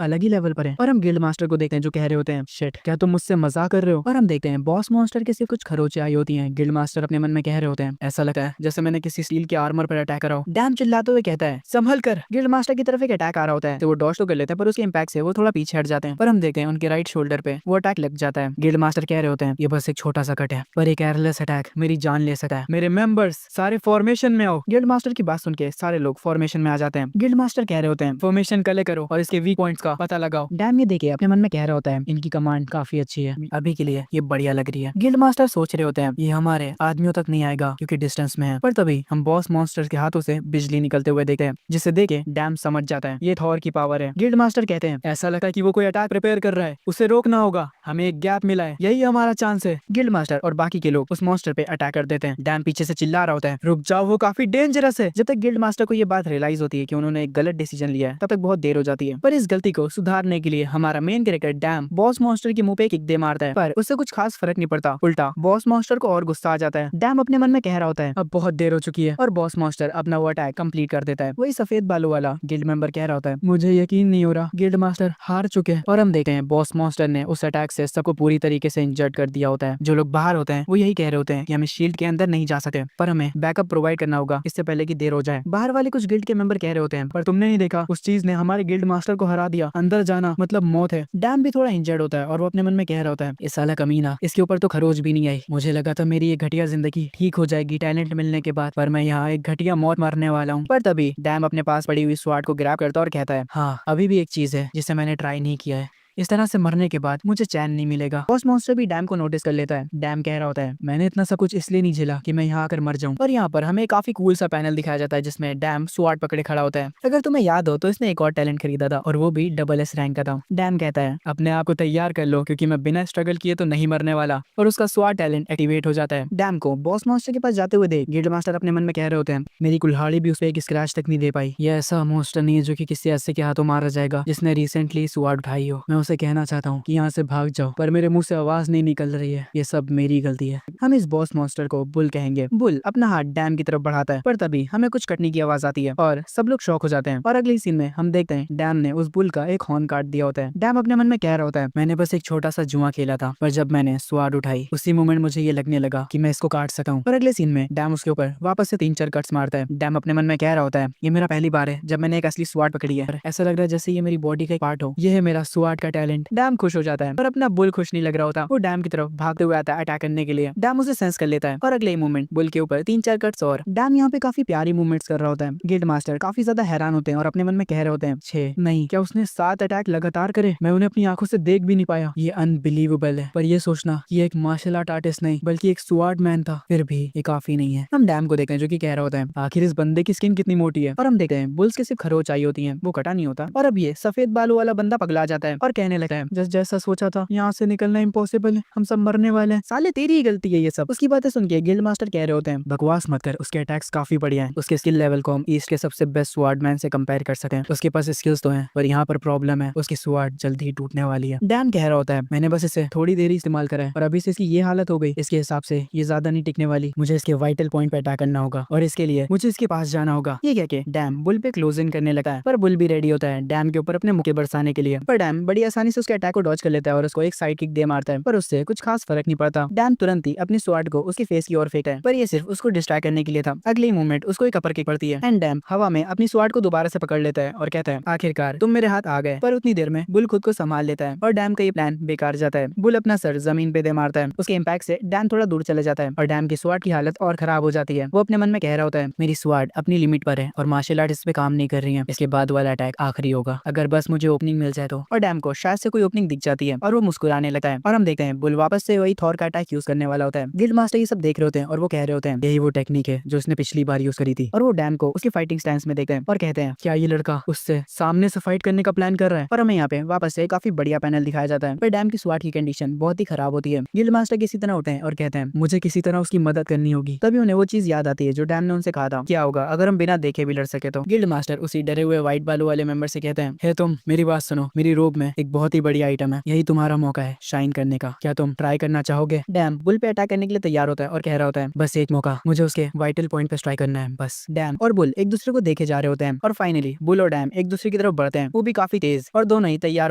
अलग ही लेवल पर है। और हम गिल्ड मास्टर को देखते हैं जो कह रहे होते हैं शिट क्या तुम मुझसे मजाक कर रहे हो। और हम देखते हैं बॉस मास्टर के सिर्फ कुछ खरोचे आई होती हैं। गिल्ड मास्टर अपने मन में कह रहे होते हैं ऐसा लगता है जैसे मैंने किसी स्टील के आर्मर पर अटैक करा हो। डैम चिल्लाते हुए कहता है संभल कर। गिल्ड मास्टर की तरफ एक अटैक आ रहा होता है तो वो डॉज तो कर लेते हैं, पर उसके इम्पैक्ट से वो थोड़ा पीछे हट जाते हैं। पर हम देखते हैं उनके राइट शोल्डर पे वो अटैक लग जाता है। गिल्ड मास्टर कह रहे होते हैं ये बस एक छोटा सा कट है, पर एक एयरलेस अटैक मेरी जान ले सकता है। मेरे मेंबर्स सारे फॉर्मेशन में आओ। गिल्ड मास्टर की बात सुन के सारे लोग फॉर्मेशन में आ जाते हैं। गिल्ड मास्टर कह रहे होते हैं फॉर्मेशन कले करो और इसके वीक पॉइंट्स का पता लगाओ। डैम ये देखिए अपने मन में कह रहा होता है इनकी कमांड काफी अच्छी है, अभी के लिए ये बढ़िया लग रही है। गिल्ड मास्टर सोच रहे होते हैं ये हमारे आदमियों तक नहीं आएगा क्योंकि डिस्टेंस में है, पर तभी हम बॉस मॉन्स्टर के हाथों से बिजली निकलते हुए देखते हैं, जिसे देखे डैम समझ जाता है ये थॉर की पावर है। गिल्ड मास्टर कहते हैं ऐसा लगता है कि वो कोई अटैक प्रिपेयर कर रहा है, उसे रोकना होगा, हमें एक गैप मिला है, यही हमारा चांस है। गिल्ड मास्टर और बाकी के लोग उस मॉन्स्टर पे अटैक कर देते हैं। डैम पीछे से चिल्ला रहा होता है रुक जाओ वो काफी डेंजरस है। जब तक गिल्ड मास्टर को ये बात रियलाइज होती है कि उन्होंने एक गलत डिसीजन लिया है तब तक बहुत देर हो जाती है। पर इस गलती को सुधारने के लिए हमारा main character dam boss monster के मुंह पे किक दे मारता है, पर उससे कुछ खास फर्क नहीं पड़ता, उल्टा बॉस मॉन्स्टर को और गुस्सा आ जाता है। डैम अपने मन में कह रहा होता है अब बहुत देर हो चुकी है और बॉस मॉन्स्टर अपना वो अटैक कंप्लीट कर देता है। वही सफेद बालों वाला गिल्ड मेंबर कह रहा होता है मुझे यकीन नहीं हो रहा गिल्ड मास्टर हार चुके हैं। और हम देखते हैं बॉस मॉन्स्टर ने उस अटैक से सबको पूरी तरीके से इंजर्ड कर दिया होता है। जो लोग बाहर होते हैं वो यही कह रहे होते हैं कि हमें शील्ड के अंदर नहीं जा सकते, पर हमें बैकअप प्रोवाइड करना होगा इससे पहले कि देर हो जाए। बाहर वाले कुछ गिल्ड के मेंबर कह रहे होते हैं पर तुमने नहीं देखा उस चीज ने हमारे गिल्ड मास्टर को हरा दिया, अंदर जाना मतलब मौत है। डैम भी थोड़ा इंजर्ड होता है और वो अपने मन में कह रहा होता है इस साला कमीना इसके ऊपर तो खरोच भी नहीं आई, मुझे लगा था मेरी ये घटिया जिंदगी ठीक हो जाएगी टैलेंट मिलने के बाद, पर मैं यहाँ एक घटिया मौत मरने वाला हूँ। पर तभी डैम अपने पास पड़ी हुई स्वार्ड को ग्रैब करता और कहता है हाँ अभी भी एक चीज है जिसे मैंने ट्राई नहीं किया है, इस तरह से मरने के बाद मुझे चैन नहीं मिलेगा। बॉस मॉन्स्टर भी डैम को नोटिस कर लेता है। डैम कह रहा होता है मैंने इतना सब कुछ इसलिए नहीं झेला कि मैं यहाँ आकर मर जाऊं। और यहाँ पर हमें काफी कूल सा पैनल दिखाया जाता है जिसमें डैम स्वॉर्ड पकड़े खड़ा होता है। अगर तुम्हें याद हो तो इसने एक और टैलेंट खरीदा था और वो भी डबल-S रैंक का था। डैम कहता है अपने आप को तैयार कर लो क्योंकि मैं बिना स्ट्रगल किए तो नहीं मरने वाला, और उसका स्वॉर्ड टैलेंट एक्टिवेट हो जाता है। डैम को बॉस मॉन्स्टर के पास जाते हुए देख गिल्ड मास्टर अपने मन में कह रहे होते हैं मेरी कुल्हाड़ी भी उसे एक स्क्रैच तक नहीं दे पाई, ये ऐसा मॉन्स्टर नहीं है जो कि किसी ऐसे के हाथों मारा जाएगा जिसने रिसेंटली स्वॉर्ड उठाई हो। मैं उसे कहना चाहता हूँ कि यहाँ से भाग जाओ, पर मेरे मुंह से आवाज नहीं निकल रही है, ये सब मेरी गलती है। हम इस बॉस मॉन्स्टर को बुल कहेंगे। बुल अपना हाथ डैम की तरफ बढ़ाता है, पर तभी हमें कुछ कटने की आवाज आती है और सब लोग शॉक हो जाते हैं। और अगले सीन में हम देखते हैं डैम ने उस बुल का एक हॉर्न काट दिया होता है। डैम अपने मन में कह रहा होता है मैंने बस एक छोटा सा जुआ खेला था, पर जब मैंने स्वाड उठाई उसी मोमेंट मुझे ये लगने लगा कि मैं इसको काट सका हूँ। और अगले सीन में डैम उसके ऊपर वापस से 3-4 कट्स मारता है। डैम अपने मन में कह रहा होता है ये मेरा पहली बार है जब मैंने एक असली स्वाड पकड़ी है, ऐसा लग रहा है जैसे ये मेरी बॉडी का एक पार्ट हो, ये है मेरा स्वाड का टैलेंट। डैम खुश हो जाता है पर अपना बुल खुश नहीं लग रहा होता। वो डैम की तरफ भागते हुए आता है अटैक करने के लिए। डैम उसे सेंस कर लेता है और अगले मूवमेंट बुल के ऊपर 3-4 कट्स और। डैम यहाँ पे काफी प्यारी मूवमेंट्स कर रहा होता है। गिल्ड मास्टर काफी ज्यादा हैरान होते हैं और अपने मन में कह रहे होते हैं 6 नहीं क्या उसने 7 अटैक लगातार करे, मैं उन्हें अपनी आंखों से देख भी नहीं पाया, ये अनबिलीवेबल है। पर ये सोचना कि ये एक मार्शल आर्ट आर्टिस्ट नहीं बल्कि एक स्वॉर्ड मैन था, फिर भी ये काफी नहीं है। हम डैम को देखते हैं जो कि कह रहा होता है आखिर इस बंदे की स्किन कितनी मोटी है। और हम देखते हैं बुल्स के सिर्फ खरोच आई होती है, वो कटा नहीं होता। और अब ये सफेद बालों वाला बंदा पगला जाता है और कहने लगता है जैसा सोचा था यहाँ से निकलना इम्पॉसिबल है, हम सब मरने वाले हैं, साले तेरी ही गलती है ये सब। उसकी बातें सुन के गिल्ड मास्टर कह रहे होते हैं बकवास मत कर, उसके अटैक्स काफी बढ़िया हैं, उसके स्किल लेवल को हम ईस्ट के सबसे बेस्ट स्वॉर्डमैन से कंपेयर कर सकते हैं, उसके पास स्किल्स तो हैं पर यहाँ पर प्रॉब्लम है उसकी स्वॉर्ड जल्दी ही टूटने वाली है। डैम कह रहा होता है मैंने बस इसे थोड़ी देर ही इस्तेमाल करा है और अभी से इसकी ये हालत हो गई, इसके हिसाब से ये ज्यादा नहीं टिकने वाली, मुझे इसके वाइटल पॉइंट पे अटैक करना होगा और इसके लिए मुझे इसके पास जाना होगा। ये कह के डैम बुल पे क्लोज इन करने लगता है, पर बुल भी रेडी होता है डैम के ऊपर अपने मुक्के बरसाने के लिए। पर डैम बड़ी आसानी से उसके अटैक को डॉज कर लेता है और उसको एक साइड किक दे मारता है, पर उससे कुछ खास फर्क नहीं पड़ता। डैम तुरंत ही अपनी स्वॉर्ड को उसके फेस की ओर फेंकता है, पर ये सिर्फ उसको डिस्ट्रैक्ट करने के लिए था। अगले ही मोमेंट उसको एक अपर किक पड़ती है एंड डैम हवा में अपनी स्वॉर्ड को दोबारा से पकड़ लेता है और कहता है आखिरकार तुम मेरे हाथ आ गए। पर उतनी देर में बुल खुद को संभाल लेता है और डैम का ये प्लान बेकार जाता है। बुल अपना सर जमीन पे दे मारता है, उसके इम्पैक्ट से डैम थोड़ा दूर चले जाता है और डैम की स्वॉर्ड की हालत और खराब हो जाती है। वो अपने मन में कह रहा होता है मेरी स्वॉर्ड अपनी लिमिट पर है और मार्शल आर्ट इस पे काम नहीं कर रही है, इसके बाद वाला अटैक आखिरी होगा, अगर बस मुझे ओपनिंग मिल जाए तो। और डैम को शायद से कोई ओपनिंग दिख जाती है और वो मुस्कुराने लगता है और हम देखते हैं बुल वापस से वही थॉर का अटैक यूज करने वाला होता है। गिल्ड मास्टर ये सब देख रहे होते हैं और वो कह रहे होते हैं यही वो टेक्निक है जो उसने पिछली बार यूज करी थी। और वो डैम को उसकी फाइटिंग स्टैंस में देखते हैं और कहते हैं क्या ये लड़का उससे सामने से फाइट करने का प्लान कर रहा है। और हमें यहाँ पे वापस से काफी बढ़िया पैनल दिखाया जाता है पर डैम की स्वाट की कंडीशन बहुत ही खराब होती है। गिल्ड मास्टर किसी तरह उठते हैं और कहते हैं मुझे किसी तरह उसकी मदद करनी होगी। तभी उन्हें वो चीज याद आती है जो डैम ने उनसे कहा था क्या होगा अगर हम बिना देखे भी लड़ सके तो। गिल्ड मास्टर उसी डरे हुए व्हाइट बालू वाले मेंबर से कहते हैं हे तुम मेरी बात सुनो, मेरी रोब में एक बहुत ही बड़ी आइटम है, यही तुम्हारा मौका है शाइन करने का, क्या तुम ट्राई करना चाहोगे। डैम बुल पे अटैक करने के लिए तैयार होता है और कह रहा होता है बस एक मौका, मुझे उसके वाइटल पॉइंट पे स्ट्राइक करना है बस। डैम और बुल एक दूसरे को देखे जा रहे होते हैं और फाइनली बुल और डैम एक दूसरे की तरफ बढ़ते हैं, वो भी काफी तेज और दोनों ही तैयार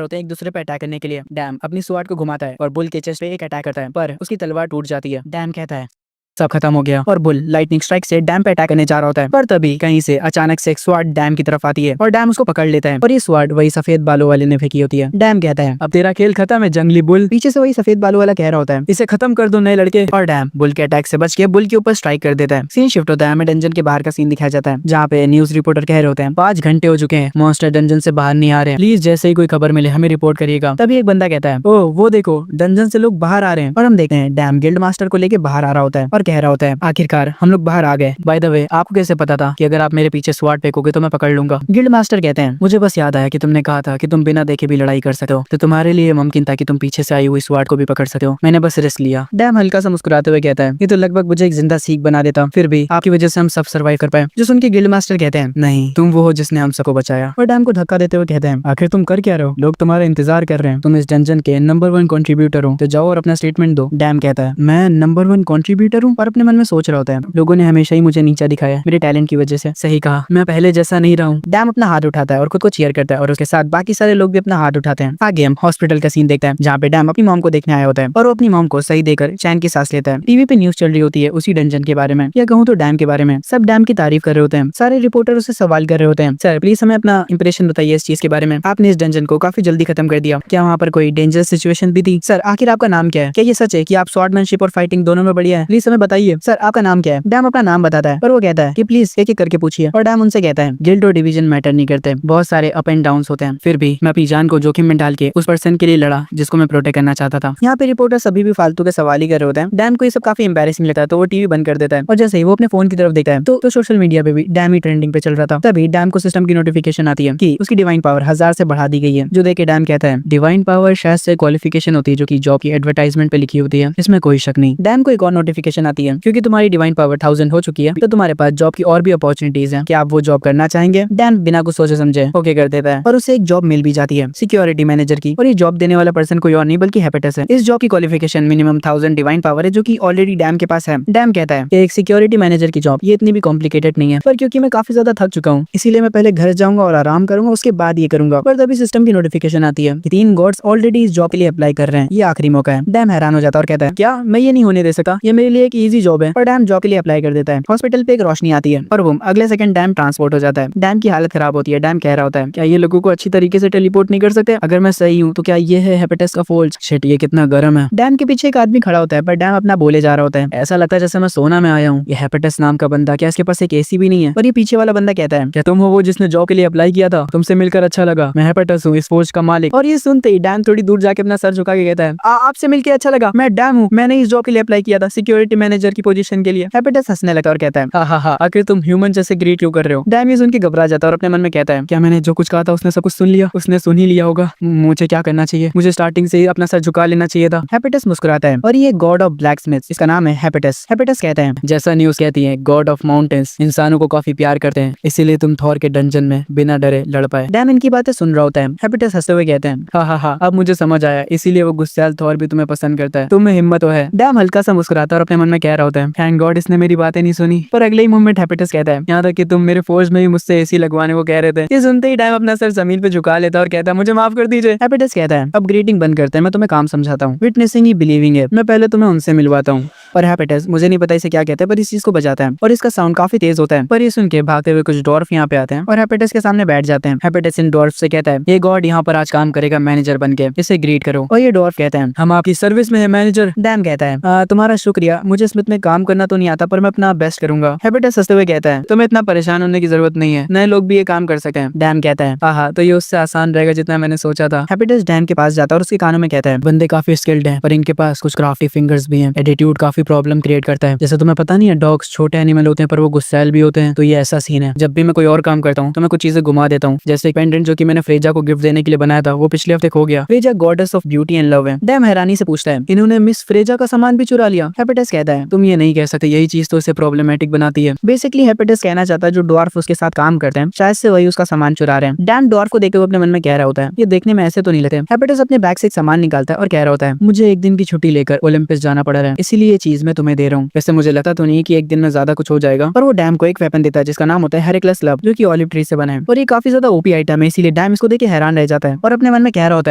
होते हैं एक दूसरे पे अटैक करने के लिए। डैम अपनी स्वाट को घुमाता है और बुल के चेस्ट पे एक अटैक करता है पर उसकी तलवार टूट जाती है। डैम कहता है सब खत्म हो गया और बुल लाइटनिंग स्ट्राइक से डैम पे अटैक करने जा रहा होता है पर तभी कहीं से अचानक से एक स्वार्ड डैम की तरफ आती है और डैम उसको पकड़ लेता है और ये स्वार्ड वही सफेद बालों वाले ने फेंकी होती है। डैम कहता है अब तेरा खेल खत्म है जंगली बुल। पीछे से वही सफेद बालों वाला कह रहा होता है इसे खत्म कर दो नए लड़के। और डैम बुल के अटैक से बच के बुल के ऊपर स्ट्राइक कर देता है। सीन शिफ्ट होता है, हमें डंजन के बाहर का सीन दिखाया जाता है जहाँ पे न्यूज रिपोर्टर कह रहे होते हैं 5 घंटे हो चुके हैं मॉन्स्टर डंजन से बाहर नहीं आ रहे, प्लीज जैसे ही कोई खबर मिले हमें रिपोर्ट करिएगा। तभी एक बंदा कहता है ओ वो देखो डंजन से लोग बाहर आ रहे हैं और हम देखते हैं डैम गिल्ड मास्टर को लेके बाहर आ रहा होता है और कह रहा होता है आखिरकार हम लोग बाहर आ गए। बाय द वे आपको कैसे पता था कि अगर आप मेरे पीछे स्वाट फेंकोगे तो मैं पकड़ लूंगा। गिल्ड मास्टर कहते हैं मुझे बस याद आया कि तुमने कहा था कि तुम बिना देखे भी लड़ाई कर सकते हो तो तुम्हारे लिए मुमकिन था कि तुम पीछे से आई हुई स्वाट को भी पकड़ सकते हो, मैंने बस रिस्क लिया। डैम हल्का सा मुस्कुराते हुए कहता है ये तो लगभग मुझे एक जिंदा सीख बना देता, फिर भी आपकी वजह से हम सब सर्वाइव कर पाए। जो सुन के गिल्ड मास्टर कहते हैं नहीं तुम वो हो जिसने हम सबको बचाया। और डैम को धक्का देते हुए कहते हैं आखिर तुम कर क्या रहे हो, लोग तुम्हारा इंतजार कर रहे हैं, तुम इस डंजन के नंबर 1 कंट्रीब्यूटर हो तो जाओ और अपना स्टेटमेंट दो। डैम कहता है मैं नंबर 1 कंट्रीब्यूटर हूँ और अपने मन में सोच रहा होता है लोगों ने हमेशा ही मुझे नीचा दिखाया मेरे टैलेंट की वजह से, सही कहा मैं पहले जैसा नहीं रहा हूँ। डैम अपना हाथ उठाता है और खुद को चीयर करता है और उसके साथ बाकी सारे लोग भी अपना हाथ उठाते हैं। आगे हम हॉस्पिटल का सीन देखते हैं जहाँ पे डैम अपनी मॉम को देखने आया होता है और वो अपनी मॉम को सही देकर चैन की सांस लेता है। टीवी पे न्यूज चल रही होती है उसी डंजन के बारे में या कहूँ तो डैम के बारे में। सब डैम की तारीफ कर रहे होते हैं, सारे रिपोर्टर उससे सवाल कर रहे होते हैं सर प्लीज हमें अपना इंप्रेशन बताइए इस चीज के बारे में, आपने इस डंजन को काफी जल्दी खत्म कर दिया, क्या वहाँ पर कोई डेंजरस सिचुएशन भी थी, सर आखिर आपका नाम क्या है, क्या ये सच है कि आप स्वॉर्डमैनशिप और फाइटिंग दोनों में बढ़िया है, प्लीज हमें बताइए सर आपका नाम क्या है। डैम अपना नाम बताता है पर वो कहता है कि प्लीज एक एक करके पूछिए। और डैम उनसे कहता है गिल्ड और डिवीजन मैटर नहीं करते, बहुत सारे अप एंड डाउन होते हैं, फिर भी मैं अपनी जान को जोखिम में डाल के उस पर्सन के लिए लड़ा जिसको मैं प्रोटेक्ट करना चाहता था। यहाँ पे रिपोर्टर सभी भी फालतू के सवाल ही कर रहे होते हैं। डैम को ये सब काफी एम्बैरेसिंग लगता है तो वो टीवी बंद कर देता है और जैसे ही वो अपने फोन की तरफ देखता है तो सोशल मीडिया पे भी डैम ही ट्रेंडिंग पे चल रहा था। तभी डैम को सिस्टम की नोटिफिकेशन आती है कि उसकी डिवाइन पावर 1000 से बढ़ा दी गई है। जो देख के डैम कहता है डिवाइन पावर शायद से क्वालिफिकेशन होती है जो कि जॉब की एडवर्टाइजमेंट पे लिखी होती है, इसमें कोई शक नहीं। डैम को एक और नोटिफिकेशन आती है क्योंकि तुम्हारी डिवाइन पावर 1000 हो चुकी है तो तुम्हारे पास जॉब की और भी अपॉर्चुनिटीज हैं, क्या आप वो जॉब करना चाहेंगे। डैम बिना कुछ सोचे समझे ओके कर देता है और उसे एक जॉब मिल भी जाती है सिक्योरिटी मैनेजर की और ये जॉब देने वाला पर्सन कोई और नहीं बल्कि हेपेटस है। इस जॉब की क्वालिफिकेशन मिनिमम 1000 डिवाइन पावर है जो कि ऑलरेडी डैम के पास है। डैम कहता है कि एक सिक्योरिटी मैनेजर की जॉब ये इतनी भी कॉम्प्लिकेटेड नहीं है पर क्योंकि मैं काफी ज्यादा थक चुका हूँ इसीलिए मैं पहले घर जाऊंगा और आराम करूंगा उसके बाद ये करूंगा। पर तभी सिस्टम की नोटिफिकेशन आती है कि 3 गॉड्स ऑलरेडी इस जॉब के लिए अप्लाई कर रहे हैं, ये आखिरी मौका है। डैम हैरान हो जाता है और कहता है क्या मैं ये नहीं होने दे सकता, ये मेरे लिए एक इजी जॉब है। और डैम जॉब के लिए अप्लाई कर देता है। हॉस्पिटल पे एक रोशनी आती है और वो अगले सेकंड डैम ट्रांसपोर्ट हो जाता है। डैम की हालत खराब होती है। डैम कह रहा होता है क्या ये लोगों को अच्छी तरीके से टेलीपोर्ट नहीं कर सकते, अगर मैं सही हूँ तो क्या ये है हेपेटस का फोर्ज, शिट ये कितना गर्म है। डैम के पीछे एक आदमी खड़ा होता है पर डैम अपना बोले जा रहा होता है ऐसा लगता है जैसे मैं सोना में आया हूँ, ये हेपेटस नाम का बंदा क्या इसके पास एक एसी भी नहीं है। और ये पीछे वाला बंदा कहता है क्या तुम हो वो जिसने जॉब के लिए अप्लाई किया था, तुमसे मिलकर अच्छा लगा, मैं हेपेटस हूँ इस फोर्ज का मालिक। और ये सुनते ही डैम थोड़ी दूर जाके अपना सर झुका के कहता है आपसे मिलकर अच्छा लगा, मैं डैम हूँ, मैंने इस जॉब के लिए अप्लाई किया था सिक्योरिटी मैनेजर की पोजीशन के लिए। हेपेटस हंसने लगता है और कहता है हा आखिर तुम ह्यूमन जैसे ग्रीट क्यों कर रहे हो। डैम ये सुन के घबरा जाता है और अपने मन में कहता है क्या मैंने जो कुछ कहा था उसने सब कुछ सुन लिया, उसने सुन ही लिया होगा, मुझे क्या करना चाहिए, मुझे स्टार्टिंग से ही अपना सर झुका लेना चाहिए था। हेपेटस मुस्कुराता है और ये गॉड ऑफ ब्लैक स्मिथ्स, इसका नाम है हेपेटस। हेपेटस कहते हैं जैसा न्यूज कहती है गॉड ऑफ माउंटेन्स इंसानों को काफी प्यार करते हैं इसीलिए तुम थॉर के डंजन में बिना डरे लड़ पाए। डैम इनकी बातें सुन रहा होता है। हेपेटस हंसते हुए कहते हैं हा अब मुझे समझ आया इसीलिए वो गुस्सैल थॉर भी तुम्हें पसंद करता है, तुम में हिम्मत तो है। डैम हल्का सा मुस्कुराता है और अपने मन में कह रहा होता है थैंक गॉड इसने मेरी बातें नहीं सुनी। पर अगले ही मोमेंट हेपेटस कहता है यहाँ तक कि तुम मेरे फोर्स में भी मुझसे एसी लगवाने को कह रहे थे। ये सुनते ही डैम अपना सर जमीन पे झुका लेता है और कहता है मुझे माफ कर दीजिए। हेपेटस कहता है अब ग्रीटिंग बंद करते हैं, मैं तुम्हें काम समझाता हूँ, विटनेसिंग ही बिलीविंग है, मैं पहले तुम्हें उनसे मिलवाता हूँ। और हेपेटस मुझे नहीं पता इसे क्या कहते हैं पर इस चीज को बजाता है और इसका साउंड काफी तेज होता है। पर ये सुन के भागते हुए कुछ डॉर्फ यहाँ पे आते हैं और हेपेटस के सामने बैठ जाते हैं। हेपेटस इन डॉर्फ से कहता है ये गॉड यहाँ पर आज काम करेगा मैनेजर बन के, इसे ग्रीट करो। और ये डॉर्फ कहते हैं हम आपकी सर्विस में है मैनेजर। डैम कहता है तुम्हारा शुक्रिया, मुझे मुझे स्मिथ में काम करना तो नहीं आता, पर मैं अपना बेस्ट करूंगा। हेपेटस हंसते हुए कहता है तुम्हें इतना परेशान होने की जरूरत नहीं है, नए लोग भी ये काम कर सकते हैं। डैम कहता है हाँ तो ये उससे आसान रहेगा जितना मैंने सोचा था। हेपेटस डैम के पास जाता है और उसके कानों में कहता है बंदे काफी स्किल्ड हैं, पर इनके पास कुछ क्राफ्टी फिंगर्स भी हैं। एटीट्यूड काफी प्रॉब्लम क्रिएट करता है। जैसे तुम्हें पता नहीं है, डॉग्स छोटे एनिमल होते हैं पर वो गुस्सैल भी होते हैं, तो ये ऐसा सीन है। जब भी मैं कोई और काम करता हूँ तो मैं कुछ चीजें घुमा देता हूँ। जैसे पेंडेंट जो कि मैंने फ्रेजा को गिफ्ट देने के लिए बनाया था, वो पिछले हफ्ते खो गया। Freyja goddess of beauty and love है। डैम हैरानी से पूछता है इन्होंने मिस फ्रेजा का सामान भी चुरा लिया। हेपेटस कहता है तुम ये नहीं कह सकते, यही चीज तो इसे प्रॉब्लमेटिक बनाती है। बेसिकली हेपेटस कहना चाहता है जो ड्वार्फ उसके साथ काम करते हैं शायद से वही उसका सामान चुरा रहे हैं। डैम ड्वार्फ को देखते हुए अपने मन में कह रहा होता है ये देखने में ऐसे तो नहीं लगते। हेपेटस अपने बैग से एक सामान निकालता है और कह रहा होता है मुझे एक दिन की छुट्टी लेकर ओलंपिस जाना पड़ रहा है, इसीलिए ये चीज मैं तुम्हें दे रहा हूँ। वैसे मुझे लगता तो नहीं कि एक दिन में ज्यादा कुछ हो जाएगा, पर वो डैम को एक वेपन देता है जिसका नाम होता है हेरेक्लस क्लब, जो कि ऑलिव ट्री से बना है और ये काफी ज्यादा ओपी आइटम है। इसीलिए डैम इसको देख के हैरान रह जाता है और अपने मन में कह रहा होता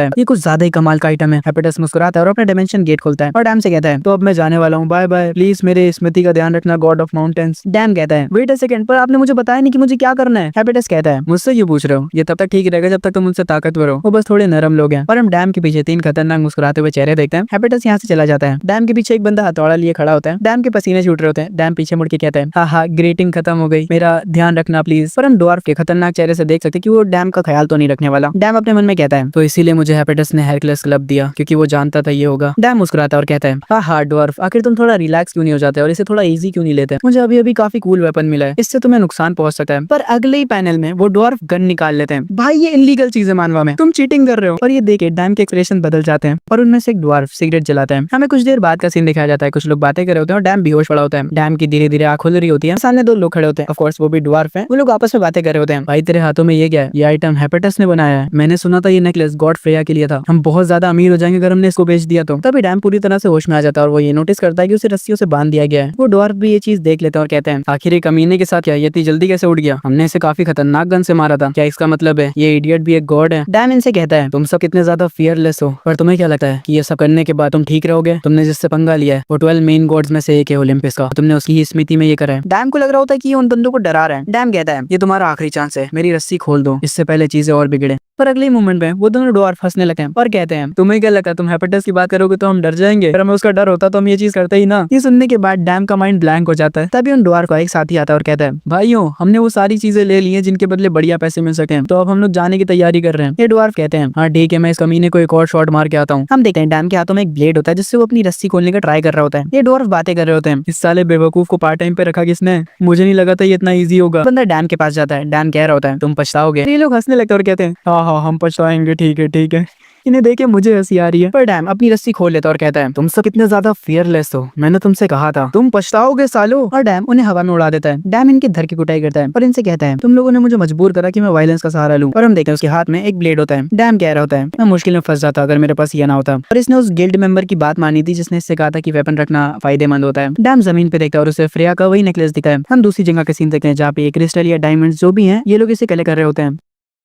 है ये कुछ ज्यादा ही कमाल का आइटम है। हेपेटस मुस्कुराता है और अपना डायमेंशन गेट खोलता है और डैम से कहता है तो अब मैं जाने वाला हूँ, बाय बाय, प्लीज मेरे स्मृति का ध्यान रखना गॉड ऑफ माउंटेन्स। डैम कहता है वेट अ सेकंड, पर आपने मुझे बताया नहीं कि मुझे क्या करना है। हेपेटस कहता है मुझसे ये पूछ रहे हो, ये तब तक ठीक रहेगा जब तक तुम मुझसे ताकतवर हो, वो बस थोड़े नरम लोग हैं। पर हम डैम के पीछे 3 खतरनाक मुस्कुराते हुए चेहरे देखते हैं। हेपेटस यहाँ से चला जाता है। डैम के पीछे एक बंदा हथौड़ा लिए खड़ा होता है। डैम के पसीने छूट रहे होते हैं। डैम पीछे मुड़ के कहता है हाँ ग्रीटिंग खत्म हो गई, मेरा ध्यान रखना प्लीज। पर हम ड्वार्फ के खतरनाक चेहरे से देख सकते कि वो डैम का ख्याल तो नहीं रखने वाला। डैम अपने मन में कहता है तो इसीलिए मुझे हेपेटस ने हेरक्लेस क्लब दिया, क्योंकि वो जानता था ये होगा। डैम मुस्कुराता है और कहता है हाँ ड्वार्फ, आखिर तुम थोड़ा रिलैक्स क्यों नहीं हो जाते और इसे थोड़ा इजी क्यों नहीं लेते? मुझे अभी अभी काफी कूल वेपन मिला है, इससे तुम्हें नुकसान पहुंच सकता है। पर अगले ही पैनल में वो ड्वार्फ गन निकाल लेते हैं। भाई ये इलीगल चीज है मानवा में, तुम चीटिंग कर रहे हो। और ये देखे डैम के एक्सप्रेशन बदल जाते हैं और उनमें से एक ड्वार्फ सिगरेट जलाता है। हमें कुछ देर बाद का सीन दिखाया जाता है। कुछ लोग बातें कर रहे होते हैं और डैम बेहोश पड़ा होता है। डैम की धीरे धीरे आंख खुल रही होती है। सामने 2 लोग खड़े होते हैं, ऑफ कोर्स वो भी ड्वार्फ हैं। वो लोग आपस में बातें कर रहे होते हैं। भाई तेरे हाथों में ये क्या है? ये आइटम हेपेटस ने बनाया है। मैंने सुना था ये नेकलेस गॉड फ्रेया के लिए था। हम बहुत ज्यादा अमीर हो जाएंगे अगर हमने इसको बेच दिया तो। तभी डैम पूरी तरह से होश में आ जाता है और वो ये नोटिस करता है कि उसे रस्सियों से बांध दिया गया है। वो ड्वार्फ भी ये चीज देख लेते हैं और कहते हैं आखिर ये कमीने के साथ क्या, ये इतनी जल्दी कैसे उड़ गया? हमने इसे काफी खतरनाक गन से मारा था, क्या इसका मतलब है ये इडियट भी एक गॉड है? डैम इनसे कहता है तुम सब कितने ज्यादा फियरलेस हो, पर तुम्हें क्या लगता है कि ये सब करने के बाद तुम ठीक रहोगे? तुमने जिससे पंगा लिया है वो 12 मेन गॉड्स में से एक है ओलंपिस का, तुमने उसकी ही स्मृति में ये करा है। डैम को लग रहा होता है कि ये उन बंदों को डरा रहा है। डैम कहता है ये तुम्हारा आखिरी चांस है, मेरी रस्सी खोल दो, इससे पहले चीजें और बिगड़े। पर अगले मोमेंट में वो दोनों ड्वार्फ हंसने लगते हैं और कहते हैं तुम्हें क्या लगता है तुम हेपेटस की बात करोगे तो हम डर जाएंगे? अगर हमें उसका डर होता तो हम ये चीज करते ही ना। ये सुनने के बाद डैम का माइंड ब्लैंक हो जाता है। तभी उन ड्वार्फ का एक साथी आता है और कहता है भाइयों हमने वो सारी चीजें ले ली हैं जिनके बदले बढ़िया पैसे मिल सके, तो अब हम लोग जाने की तैयारी कर रहे हैं। ये ड्वार्फ कहते हैं हाँ ठीक है, मैं इस कमीने को एक और शॉट मार के आता हूँ। हम देखते हैं डैम के हाथों में एक ब्लेड होता है जिससे वो अपनी रस्सी खोलने का ट्राई कर रहा होता है। ये ड्वार्फ बातें कर रहे होते हैं इस साले बेवकूफ को पार्ट टाइम पे रखा किसने, मुझे नहीं लगा था ये इतना ईजी होगा। बंदा डैम के पास जाता है। डैम कह रहा होता है तुम पछताओगे। ये लोग हंसने लगते हैं और कहते हैं हाँ हम पछताएंगे, ठीक है ठीक है। इन्हें देखे मुझे हंसी आ रही है। पर डैम अपनी रस्सी खोल लेता और कहता है तुम सब कितने ज्यादा फियरलेस हो, मैंने तुमसे कहा था तुम पछताओगे सालो। और डैम उन्हें हवा में उड़ा देता है। डैम इनके धर की कुटाई करता है और इनसे कहता है तुम लोगों ने मुझे मजबूर करा कि मैं वायलेंस का सहारा लूं। और हम देखते हैं उसके हाथ में एक ब्लेड होता है। डैम कह रहा होता है मैं मुश्किल में फंस जाता अगर मेरे पास ये ना होता। और इसने उस गिल्ड मेंबर की बात मानी थी जिसने इससे कहा था कि वेपन रखना फायदेमंद होता है। डैम जमीन पे देखता है और उसे फ्रेया का वही नेकलेस दिखता है। हम दूसरी जगह के सीन देखते हैं जहाँ पे क्रिस्टल या डायमंड्स जो भी हैं ये लोग इसे कलेक्ट कर रहे होते हैं।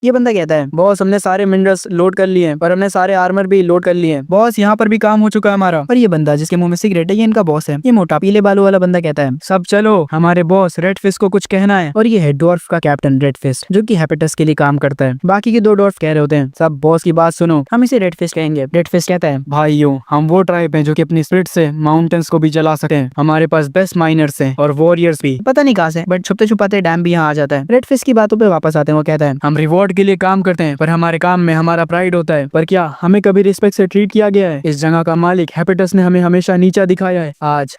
ये बंदा कहता है बॉस हमने सारे मिनरल्स लोड कर लिए हैं, पर हमने सारे आर्मर भी लोड कर लिए हैं बॉस, यहाँ पर भी काम हो चुका है हमारा। और ये बंदा जिसके मुंह में सिगरेट है ये इनका बॉस है। ये मोटा पीले बालों वाला बंदा कहता है सब चलो हमारे बॉस रेड फिस्ट को कुछ कहना है। और ये है ड्वार्फ का कैप्टन रेड फिस्ट जो कि हेपेटस के लिए काम करता है। बाकी के 2 ड्वार्फ कह रहे होते हैं सब बॉस की बात सुनो, हम इसे रेड फिस्ट कहेंगे। रेड फिस्ट कहता है भाइयों हम वो ट्राइब है जो कि अपनी स्पिरिट से माउंटेन्स को भी जला सकते हैं, हमारे पास बेस्ट माइनर्स हैं और वॉरियर्स भी, पता नहीं कहाँ से, बट छुपते छुपाते डैम भी यहाँ आ जाता है। रेड फिस्ट की बातों पे वापस आते हैं। वो कहता है हम रिवॉर्ड के लिए काम करते हैं पर हमारे काम में हमारा प्राइड होता है, पर क्या हमें कभी रिस्पेक्ट से ट्रीट किया गया है? इस जगह का मालिक हेपेटस ने हमें हमेशा नीचा दिखाया है।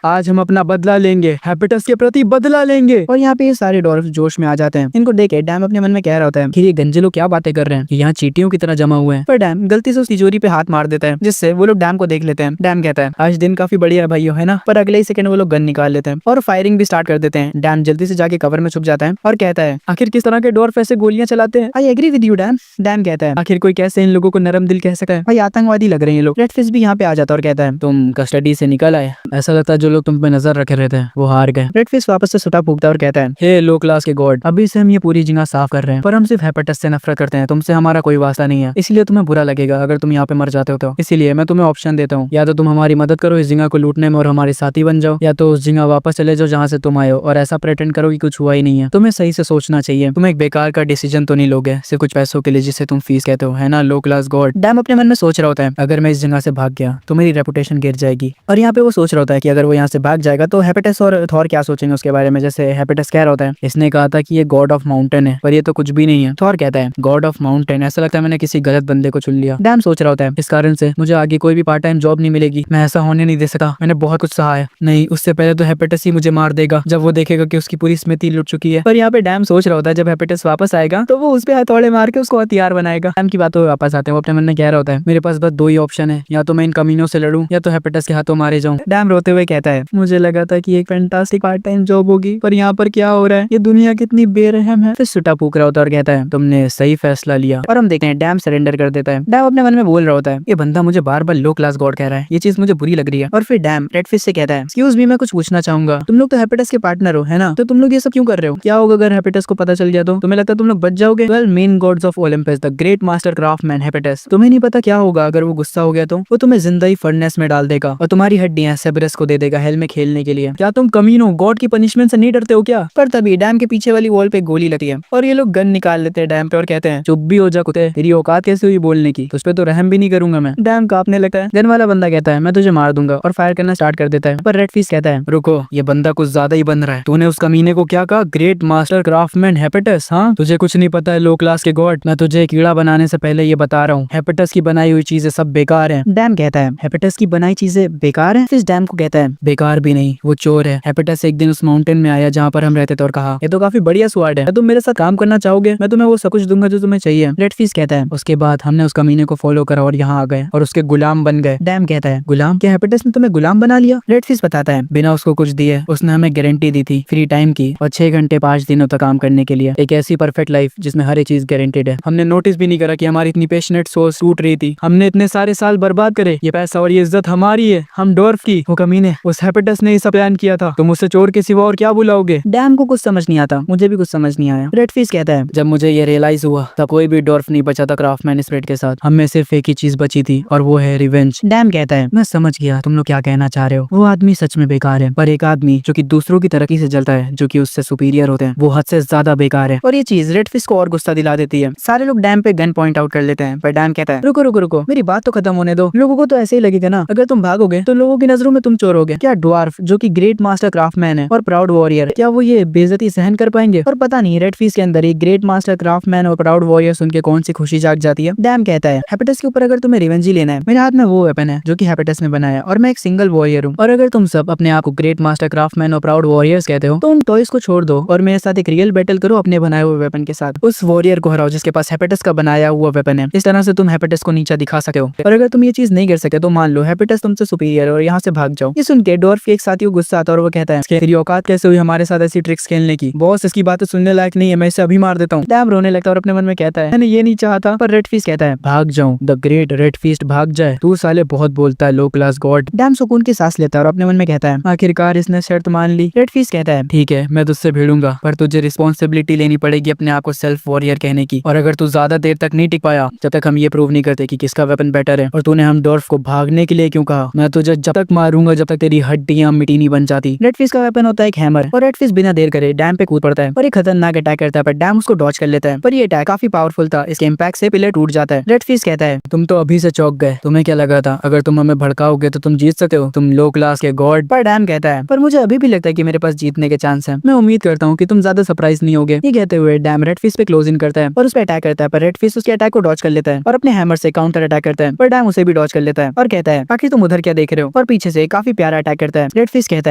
आज हम अपना बदला लेंगे, हेपेटस के प्रति बदला लेंगे। और यहाँ पे ये सारे ड्वार्फ जोश में आ जाते हैं। इनको देखे डैम अपने मन में कह रहा होता है कि ये गंजे लोग क्या बातें कर रहे हैं, यहाँ चींटियों की तरह जमा हुए हैं। पर डैम गलती से उस तिजोरी पे हाथ मार देता है जिससे वो लोग डैम को देख लेते हैं। डैम कहता है आज दिन काफी बढ़िया है भाइयों, है ना? पर अगले ही सेकंड वो लोग गन निकाल लेते हैं और फायरिंग भी स्टार्ट कर देते हैं। डैम जल्दी से जाके कवर में छुप जाता है और कहता है आखिर किस तरह के ड्वार्फ ऐसे गोलियां चलाते हैं? आई एग्री विद यू डैम। डैम कहता है आखिर कोई कैसे इन लोगों को नरम दिल कह सकता है? भाई आतंकवादी लग रहे हैं ये लोग। रेड फिस्ट भी यहाँ पे आ जाता है और कहता है तुम कस्टडी से निकल आए, ऐसा लगता है जो लोग तुम पे नजर रखे रहते हैं वो हार गए। रेड फिस्ट वापस से सुटा फूकता है और कहता है हे लो क्लास के गॉड, अभी से हम ये पूरी जगह साफ कर रहे हैं, पर हम सिर्फ हेपेटस से नफरत करते हैं, तुमसे हमारा कोई वास्ता नहीं है, इसलिए तुम्हें बुरा लगेगा अगर तुम यहाँ पे मर जाते हो तो। इसलिए मैं तुम्हें ऑप्शन देता हूँ, या तो तुम हमारी मदद करो इस जगह को लूटने में और हमारे साथी बन जाओ, या तो उस जगह वापस चले जाओ जहाँ से तुम आए हो और ऐसा प्रेटेंड करो कि कुछ हुआ ही नहीं है। तुम्हें सही से सोचना चाहिए, तुम एक बेकार का डिसीजन तो नहीं लोगे, से कुछ पैसों के लिए जिसे तुम फीस कहते हो, है ना, लो क्लास गॉड। डैम अपने मन में सोच रहा होता है अगर मैं इस जगह से भाग गया तो मेरी रेपुटेशन गिर जाएगी। और यहाँ पे वो सोच रहा होता है कि अगर वो यहाँ से भाग जाएगा तो हेपेटस और थॉर क्या सोचेंगे उसके बारे में। जैसे हेपेटस कह रहा होता है इसने कहा था कि ये गॉड ऑफ माउंटेन है, पर ये तो कुछ भी नहीं है। थॉर कहता है गॉड ऑफ माउंटेन, ऐसा लगता है मैंने किसी गलत बंदे को चुन लिया। डैम सोच रहा होता है इस कारण से मुझे आगे कोई भी पार्ट टाइम जॉब नहीं मिलेगी, मैं ऐसा होने नहीं दे सकता, मैंने बहुत कुछ सहा है। नहीं, उससे पहले तो हेपेटस ही मुझे मार देगा जब वो देखेगा कि उसकी पूरी स्मृति लुट चुकी है। पर यहाँ पे डैम सोच रहा होता है जब हेपेटस वापस आएगा तो वो उस पे हथौड़े मार के उसको हथियार बनाएगा। डैम की बातों वापस आते हैं, वो अपने मन में कह रहा होता है मेरे पास बस दो ही ऑप्शन है, या तो मैं इन कमीनों से लड़ूं या तो हेपेटस के हाथों मारे जाऊं। डैम रोते हुए कहता है मुझे लगा था कि एक फैंटास्टिक पार्ट टाइम जॉब होगी, पर यहाँ पर क्या हो रहा है, ये दुनिया कितनी बेरहम है। फिर सुटा फूक रहा होता है और कहता है तुमने सही फैसला लिया। और हम देखते हैं डैम सरेंडर कर देता है। डैम अपने मन में बोल रहा होता है ये बंदा मुझे बार बार लो क्लास गॉड कह रहा है, ये चीज मुझे बुरी लग रही है। और फिर डैम रेडफिश से कहता है एक्सक्यूज मी, मैं कुछ पूछना चाहूंगा, तुम लोग तो हेपेटस के पार्टनर हो, है ना, तो तुम लोग ये सब क्यों कर रहे हो? क्या होगा अगर हेपेटस को पता चल गया तो? तुम्हें लगता है तुम लोग बच जाओगे? Well, main gods of Olympus, the great master craftsman Hephaestus, तुम्हें नहीं पता क्या होगा अगर वो गुस्सा हो गया तो वो तुम्हें जिंदा ही फर्नेस में डाल देगा और तुम्हारी हड्डियां सेबरस को दे देगा हेल में खेलने के लिए। क्या तुम कमीनो गॉड की पनिशमेंट से नहीं डरते हो क्या? पर तभी डैम के पीछे वाली वॉल पे गोली लगती है और ये लोग गन निकाल लेते हैं डैम पे और कहते हैं चुप भी हो जा कुत्ते, तेरी औकात कैसे हुई बोलने की, तुझ पे तो रहम भी नहीं करूंगा मैं। डैम कांपने लगता है। गन वाला बंदा कहता है मैं तुझे मार दूंगा और फायर करना स्टार्ट कर देता है। पर रेडफिश कहता है रुको, ये बंदा कुछ ज्यादा ही बन रहा है, तूने उस कमीने को क्या कहा? Great master craftsman Hephaestus? हाँ, तुझे कुछ नहीं पता है लो क्लास के गॉड, मैं तुझे कीड़ा बनाने से पहले ये बता रहा हूँ, हेपेटस की बनाई हुई चीजें सब बेकार है। डैम कहता है हेपेटस की बनाई चीजें बेकार है? फिर डैम को कहता है बेकार भी नहीं, वो चोर है। हेपेटस एक दिन उस माउंटेन में आया जहाँ पर हम रहते थे और कहा ये तो काफी बढ़िया स्वाड है, तुम मेरे साथ काम करना चाहोगे? मैं तुम्हें वो सब कुछ दूंगा जो तुम्हें चाहिए। रेडफिश कहता है उसके बाद हमने उस कमीने को फॉलो करा और यहाँ आ गए और उसके गुलाम बन गए। डैम कहता है गुलाम? क्या हेपेटस ने तुम्हें गुलाम बना लिया? रेडफिश बताता है बिना उसको कुछ दिए उसने हमें गारंटी दी थी फ्री टाइम की और 6 घंटे 5 दिनों तक काम करने के लिए, एक ऐसी परफेक्ट लाइफ जिसमें हर एक चीज गारंटेड है। हमने नोटिस भी नहीं करा कि हमारी इतनी पैशनेट सोच टूट रही थी, हमने इतने सारे साल बर्बाद करे, ये पैसा और ये इज्जत हमारी है, हम डॉर्फ की। वो कमीने, उस हेपेटस ने ये सब प्लान किया था, तुम उसे चोर के सिवा और क्या बुलाओगे? डैम को कुछ समझ नहीं आता, मुझे भी कुछ समझ नहीं आया। रेडफिश कहता है जब मुझे ये रियलाइज हुआ तब कोई भी डॉर्फ नहीं बचा था क्राफ्टमैन स्पिरिट के साथ, हमें सिर्फ एक ही चीज बची थी और वो है रिवेंज। डैम कहता है मैं समझ गया तुम लोग क्या कहना चाह रहे हो, वो आदमी सच में बेकार है, पर एक आदमी जो कि दूसरों की तरक्की से जलता है, जो कि उससे सुपीरियर होते हैं, वो हद से ज्यादा बेकार है। और ये चीज रेडफिश को और गुस्सा दिला देती है। सारे लोग डैम पे गन पॉइंट आउट कर लेते हैं, पर डैम कहता है रुको रुको रुको, मेरी बात तो खत्म होने दो। लोगों को तो ऐसे ही लगेगा ना अगर तुम भागोगे तो लोगों की नजरों में तुम चोर होगे। क्या ड्वार्फ जो कि ग्रेट मास्टर क्राफ्टमैन है और प्राउड वॉरियर, क्या वो ये बेइज्जती सहन कर पाएंगे? और पता नहीं रेडफिश के अंदर एक ग्रेट मास्टर क्राफ्टमैन और प्राउड वॉरियर सुन के कौन सी खुशी जाग जाती है। डैम कहता है हेपेटस के ऊपर अगर तुम्हें रिवेंज ही लेना है, मेरे हाथ में वो वेपन है जो कि हेपेटस ने बनाया और मैं एक सिंगल वॉरियर हूँ। और अगर तुम सब अपने आप को ग्रेट मास्टर क्राफ्टमैन और प्राउड वॉरियर्स कहते हो तो उन टॉयज को छोड़ दो और मेरे साथ एक रियल बैटल करो अपने बनाए हुए वेपन के साथ। उस वॉरियर को हराओ जिसके पास हेपेटस का बनाया हुआ वेपन है। इस तरह से तुम हेपेटस को नीचा दिखा सकते हो। और अगर तुम ये चीज नहीं कर सके तो मान लो हेपेटस तुमसे सुपीरियर और यहाँ से भाग जाओ। ये सुन के डॉर्फ के एक साथी को गुस्सा आता है और वो कहता है तेरी औकात कैसे हुई हमारे साथ ऐसी ट्रिक्स खेलने की? बॉस, इसकी बातें सुनने लायक नहीं है, मैं इसे अभी मार देता हूँ। डैम रोने लगता है और अपने मन में कहता है मैंने ये नहीं चाहता। पर रेडफिश कहता है भाग जाऊं, द ग्रेट रेडफिश भाग जाए, तू साले बहुत बोलता है लो क्लास गॉड। डैम सुकून की सांस लेता है और अपने मन में कहता है आखिरकार इसने शर्त मान ली। रेडफिश कहता है ठीक है मैं तुझसे भिड़ूंगा, पर तुझे रिस्पॉन्सिबिलिटी लेनी पड़ेगी अपने आप को सेल्फ वॉरियर कहने की। और अगर तू ज्यादा देर तक नहीं टिक पाया, जब तक हम ये प्रूव नहीं करते कि किसका वेपन बेटर है, और तूने हम डॉर्फ को भागने के लिए क्यों कहा, मैं तुझे जब तक मारूंगा जब तक तेरी हड्डियां मिट्टी नहीं बन जाती। रेडफिश का वेपन होता है एक हैमर और रेडफिश बिना देर करे डैम पे कूद पड़ता है और एक खतरनाक अटैक करता है, पर डैम उसको डॉज कर लेता है। पर ये अटैक काफी पावरफुल था, इसके इम्पैक्ट से पिलर टूट जाता है। रेडफिश कहता है तुम तो अभी से चौंक गए, तुम्हें क्या लगा था अगर तुम हमें भड़काओगे तो तुम जीत सकते हो, तुम लो क्लास के गॉड। पर डैम कहता है पर मुझे अभी भी लगता है कि मेरे पास जीतने के चांस है, मैं उम्मीद करता हूँ कि तुम ज्यादा सरप्राइज नहीं होगे। ये कहते हुए डैम रेडफिश पे क्लोज इन करता है और उस पे अटैक करता है, पर रेडफिश उसके अटैक को डॉज कर लेता है और अपने हैमर से काउंटर अटैक करता है, पर डैम उसे भी डॉज कर लेता है और कहता है बाकी तुम उधर क्या देख रहे हो, और पीछे से काफी प्यारा अटैक करता है। रेडफिश कहता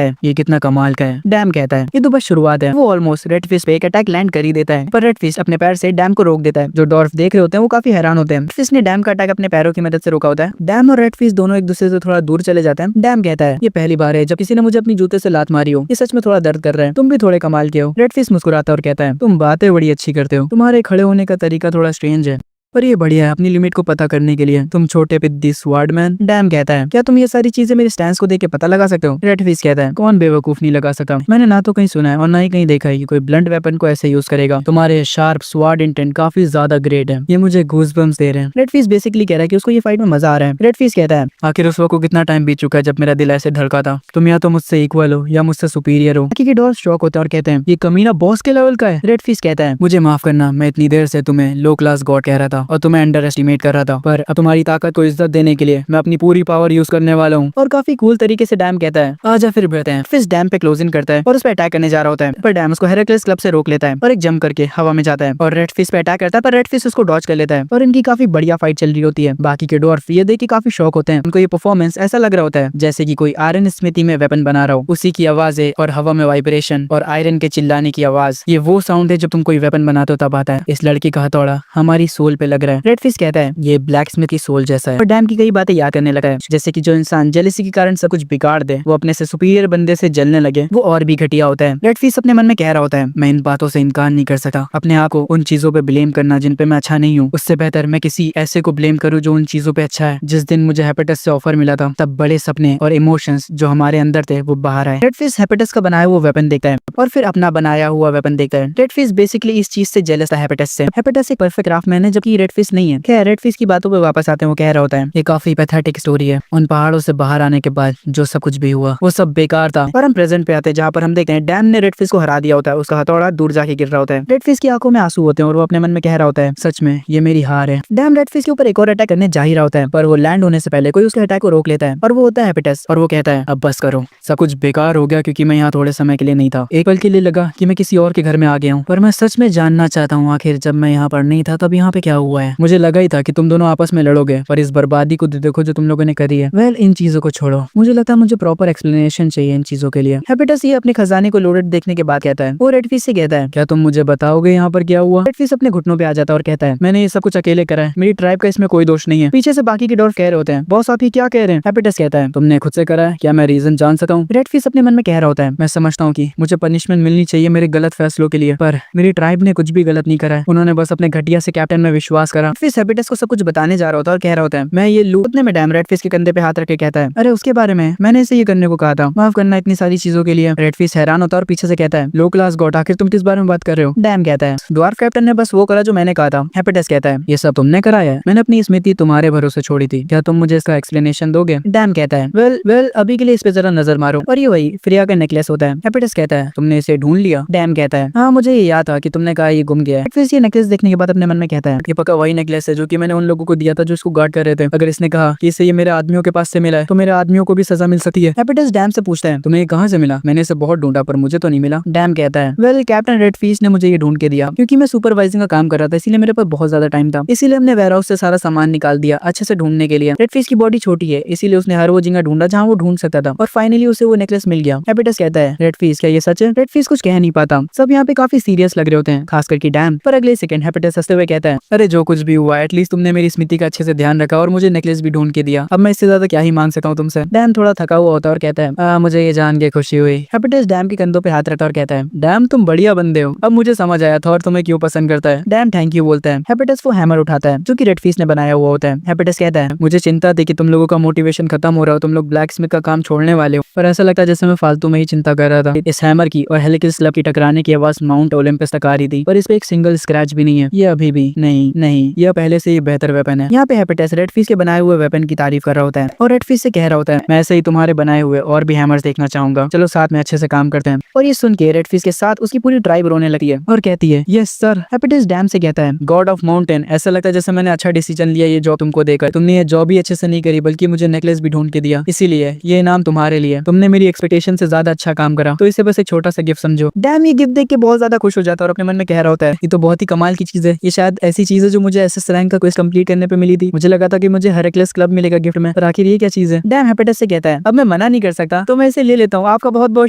है ये कितना कमाल का है। डैम कहता है ये तो बस शुरुआत है। वो ऑलमोस्ट रेडफिश पे एक अटैक लैंड कर ही देता है, पर रेडफिश अपने पैर से डैम को रोक देता है। जो डॉर्फ देख रहे होते हैं वो काफी हैरान होते हैं। रेडफिश ने डैम का अटैक अपने पैरों की मदद से रोका होता है। डैम और रेडफिश दोनों एक दूसरे से थोड़ा दूर चले जाते हैं। डैम कहता है ये पहली बार है जब किसी ने मुझे अपनी जूते से लात मारी हो, ये सच में थोड़ा दर्द कर रहा है, तुम भी थोड़े कमाल के हो। रेडफिश मुस्कुराता और कहता है तुम बातें बड़ी अच्छी करते हो, तुम्हारे खड़े होने का तरीका थोड़ा स्ट्रेंज है। पर ये बढ़िया है अपनी लिमिट को पता करने के लिए। तुम छोटे पिद्दी स्वॉर्डमैन। डैम कहता है क्या तुम ये सारी चीजें मेरे स्टैंस को देख के पता लगा सकते हो? रेडफिश कहता है कौन बेवकूफ नहीं लगा सका, मैंने ना तो कहीं सुना है और ना ही कहीं देखा है कि कोई ब्लंट वेपन को ऐसे यूज करेगा। तुम्हारे शार्प स्वॉर्ड इंटेंट काफी ज्यादा ग्रेट है, ये मुझे गूज़बम्प्स दे रहे हैं। रेडफिश बेसिकली कह रहा है कि उसको ये फाइट में मजा आ रहा है। रेडफिश कहता है आखिर उस वक्त को कितना टाइम बीत चुका है जब मेरा दिल ऐसे धड़का था। तुम या तो मुझसे इक्वल हो या मुझसे सुपीरियर हो। बाकी के डॉल शॉक होते हैं और कहते हैं ये कमीना बॉस के लेवल का है। रेडफिश कहता है मुझे माफ करना, मैं इतनी देर से तुम्हें लो क्लास गॉड कह रहा था और तुम्हें अंडर एस्टिमेट कर रहा था, पर अब तुम्हारी ताकत को इज्जत देने के लिए मैं अपनी पूरी पावर यूज करने वाला हूँ। और काफी कूल तरीके से डैम कहता है आजा फिर बढ़ते हैं। फिर डैम पे क्लोज इन करता है और उस पर अटैक करने जा रहा होता है, पर डैम उसको हेराक्लिस क्लब से रोक लेता है और एक जंप करके हवा में जाता है और रेडफिश पे अटैक करता है, पर रेडफिश उसको डॉज कर लेता है और इनकी काफी बढ़िया फाइट चल रही होती है। बाकी के डॉर्फ ये देख के काफी शौक होते हैं, उनको ये परफॉर्मेंस ऐसा लग रहा होता है जैसे कि कोई आयरन स्मिथी में वेपन बना रहा हो। उसी की आवाजें और हवा में वाइब्रेशन और आयरन के चिल्लाने की आवाज, ये वो साउंड है जब तुम कोई वेपन बनाते हो तब आता है। इस लड़के का हथौड़ा हमारी सोल पे लग रहा है। रेडफिश कहता है ये ब्लैक स्मिथ की सोल जैसा है और डैम की कई बातें याद करने लगा है, जैसे कि जो इंसान जेलसी के कारण सब कुछ बिगाड़ दे वो अपने से सुपीरियर बंदे से जलने लगे वो और भी घटिया होता है। रेडफिश अपने मन में कह रहा होता है मैं इन बातों से इनकार नहीं कर सकता। अपने आप को उन चीजों पे ब्लेम करना जिन पे मैं अच्छा नहीं हूँ, उससे बेहतर मैं किसी ऐसे को ब्लेम करूँ जो उन चीजों पे अच्छा है। जिस दिन मुझे हेपेटस से ऑफर मिला था तब बड़े सपने और इमोशंस जो हमारे अंदर थे वो बाहर आए। रेडफिश हेपेटस का बनाया हुआ वेपन देखता है और फिर अपना बनाया हुआ वेपन देखता है। रेडफिश बेसिकली इस चीज से जेलस था हेपेटस से। हेपेटस एक परफेक्ट क्राफ्टमैन है जबकि रेडफिश नहीं है। खैर रेडफिश की बातों पे वापस आते हैं, वो कह रहा होता है ये काफी पैथेटिक स्टोरी है। उन पहाड़ों से बाहर आने के बाद जो सब कुछ भी हुआ वो सब बेकार था। और हम प्रेजेंट पे आते हैं जहाँ पर हम देखते हैं डैम ने रेडफिश को हरा दिया होता है, उसका हथौड़ा दूर जाके गिर रहा होता है। रेडफिश की आंखों में आंसू होते हैं और वो अपने मन में कह रहा होता है सच में ये मेरी हार है। डैम रेडफिश के ऊपर एक और अटैक करने जा ही रहा होता है, पर वो लैंड होने से पहले कोई उसके अटैक को रोक लेता है और वो होता है हेपेटस और वो कहता है अब बस करो, सब कुछ बेकार हो गया क्योंकि मैं यहाँ थोड़े समय के लिए नहीं था। एक पल के लिए लगा कि मैं किसी और के घर में आ गया हूँ, पर मैं सच में जानना चाहता हूँ आखिर जब मैं यहाँ पर नहीं था तब यहाँ पे क्या हुआ है। मुझे लगा ही था कि तुम दोनों आपस में लड़ोगे, पर इस बर्बादी को देखो जो तुम लोगों ने करी है। वेल इन चीजों को छोड़ो, मुझे लगता है मुझे प्रॉपर एक्सप्लेनेशन चाहिए इन चीजों के लिए। हेपेटस ये अपने खजाने को लोडेड देखने के बाद कहता है, वो रेडफिश से कहता है क्या तुम मुझे बताओगे यहाँ पर क्या हुआ? रेडफिश अपने घुटनों पे आ जाता है और कहता है मैंने ये सब कुछ अकेले करा है, मेरी ट्राइब का इसमें कोई दोष नहीं है। पीछे से बाकी के डॉर्फ कह रहे होते हैं बॉस आप ये क्या कह रहे हैं? हेपेटस कहता है तुमने खुद से करा है, क्या मैं रीजन जान सकता हूँ? रेडफिश अपने मन में कह रहा होता है मैं समझता हूँ कि मुझे पनिशमेंट मिलनी चाहिए मेरे गलत फैसलों के लिए, पर मेरी ट्राइब ने कुछ भी गलत नहीं करा है, उन्होंने बस अपने घटिया से कैप्टन में विश्वास करा। फिर हेपेटस को सब कुछ बताने जा रहा होता है और कह रहा होता है मैं ये लूटने में डैम रेडफिश के कंधे पे हाथ रख के कहता है अरे उसके बारे में मैंने इसे ये करने को कहा था, माफ करना इतनी सारी चीजों के लिए। रेडफिश हैरान होता है और पीछे से कहता है लो क्लास गॉड आखिर तुम किस बारे में बात कर रहे हो? डैम कहता है ड्वार्फ कैप्टन ने बस वो करा जो मैंने कहा था। हेपेटस कहता है ये सब तुमने कराया है, मैंने अपनी स्मृति तुम्हारे भरोसे छोड़ी थी, क्या तुम मुझे इसका एक्सप्लेनेशन दोगे? डैम कहता है वेल अभी के लिए इस पे जरा नजर मारो, और ये वही फ्रिया का नेकलेस होता है। हेपेटस कहता है तुमने इसे ढूंढ लिया? डैम कहता है हाँ मुझे ये याद था कि तुमने कहा ये गुम गया है। फिर ये नेकलेस देखने के बाद अपने मन में कहता है ये पक्का वही नेकलेस है जो कि मैंने उन लोगों को दिया था जो इसको गार्ड कर रहे थे। अगर इसने कहा कि इसे ये मेरे आदमियों के पास से मिला है तो मेरे आदमियों को भी सजा मिल सकती है। हेपेटस डैम से पूछता है तुम्हें ये कहाँ से मिला? मैंने इसे बहुत ढूंढा पर मुझे तो नहीं मिला। डैम कहता है वेल कैप्टन रेडफिश ने मुझे ये ढूंढ के दिया क्योंकि मैं सुपरवाइजिंग का काम कर रहा था, इसीलिए मेरे पास बहुत ज्यादा टाइम था, इसीलिए हमने वेयरहाउस से सारा सामान निकाल दिया अच्छे से ढूंढने के लिए। रेडफिश की बॉडी छोटी है इसीलिए उसने हर वो जगह ढूंढा जहाँ वो ढूंढ सकता था और फाइनली उसे वो नेकलेस मिल गया। हेपेटस कहता है रेडफिश क्या ये सच है? रेडफिश कुछ कह नहीं पाता, सब यहाँ पे काफी सीरियस लग रहे होते हैं खास करके डैम। पर अगले सेकंड हेपेटस हंसते हुए कहता है अरे जो कुछ भी हुआ एटलीस्ट तुमने मेरी स्मृति का अच्छे से ध्यान रखा और मुझे नेकलेस भी ढूंढ के दिया, अब मैं इससे ज्यादा क्या ही मांग सकता हूँ तुमसे। डैम थोड़ा थका हुआ होता है और कहता है मुझे ये जान के खुशी हुई। हेपेटस डैम के कंधों पे हाथ रखता और कहता है डैम तुम बढ़िया बंदे हो, अब मुझे समझ आया थॉर तुम्हें क्यों पसंद करता है। डैम थैंक यू बोलता है। हेपेटस वो हैमर उठाता है जो कि रेडफिश ने बनाया हुआ होता है। हेपेटस कहता है मुझे चिंता थी कि तुम लोगों का मोटिवेशन खत्म हो रहा हो, तुम लोग ब्लैक स्मिथ का काम छोड़ने वाले हो, पर ऐसा लगता है जैसे मैं फालतू में ही चिंता कर रहा था। इस हैमर की और हेलिक्स क्लब की टकराने की आवाज माउंट ओलंपस तक आ रही थी, पर इस पे एक सिंगल स्क्रैच भी नहीं है। ये अभी भी नहीं यह पहले से ही बेहतर वेपन है। यहाँ पे हेपेटस रेडफिश के बनाए हुए वेपन की तारीफ कर रहा होता है और रेडफिश से कह रहा होता है मैं ऐसे ही तुम्हारे बनाए हुए और भी हैमर्स देखना चाहूंगा, चलो साथ में अच्छे से काम करते हैं। और ये सुन के रेडफिश के साथ उसकी पूरी ट्राइब रोने लगती है और कहती है यस सर। हेपेटस डैम से कहता है गॉड ऑफ माउंटेन ऐसा लगता है जैसे मैंने अच्छा डिसीजन लिया ये जॉब तुमको देकर, तुमने ये जॉब भी अच्छे से नहीं करी बल्कि मुझे नेकलेस भी ढूंढ के दिया, इसीलिए ये इनाम तुम्हारे लिए, तुमने मेरी एक्सपेक्टेशन से ज्यादा अच्छा काम करा, तो इसे बस एक छोटा सा गिफ्ट समझो। डैम ये गिफ्ट देख के बहुत ज्यादा खुश हो जाता है और अपने मन में कह रहा होता है ये तो बहुत ही कमाल की चीज है, ये शायद ऐसी चीज है जो मुझे एसएस रैंक का क्विज कंप्लीट करने पे मिली थी, मुझे लगा था कि मुझे हेराक्लिस क्लब मिलेगा गिफ्ट में, पर आखिर ये क्या चीज है। डैम हेपेटस से कहता है अब मैं मना नहीं कर सकता तो मैं इसे ले लेता हूँ, आपका बहुत बहुत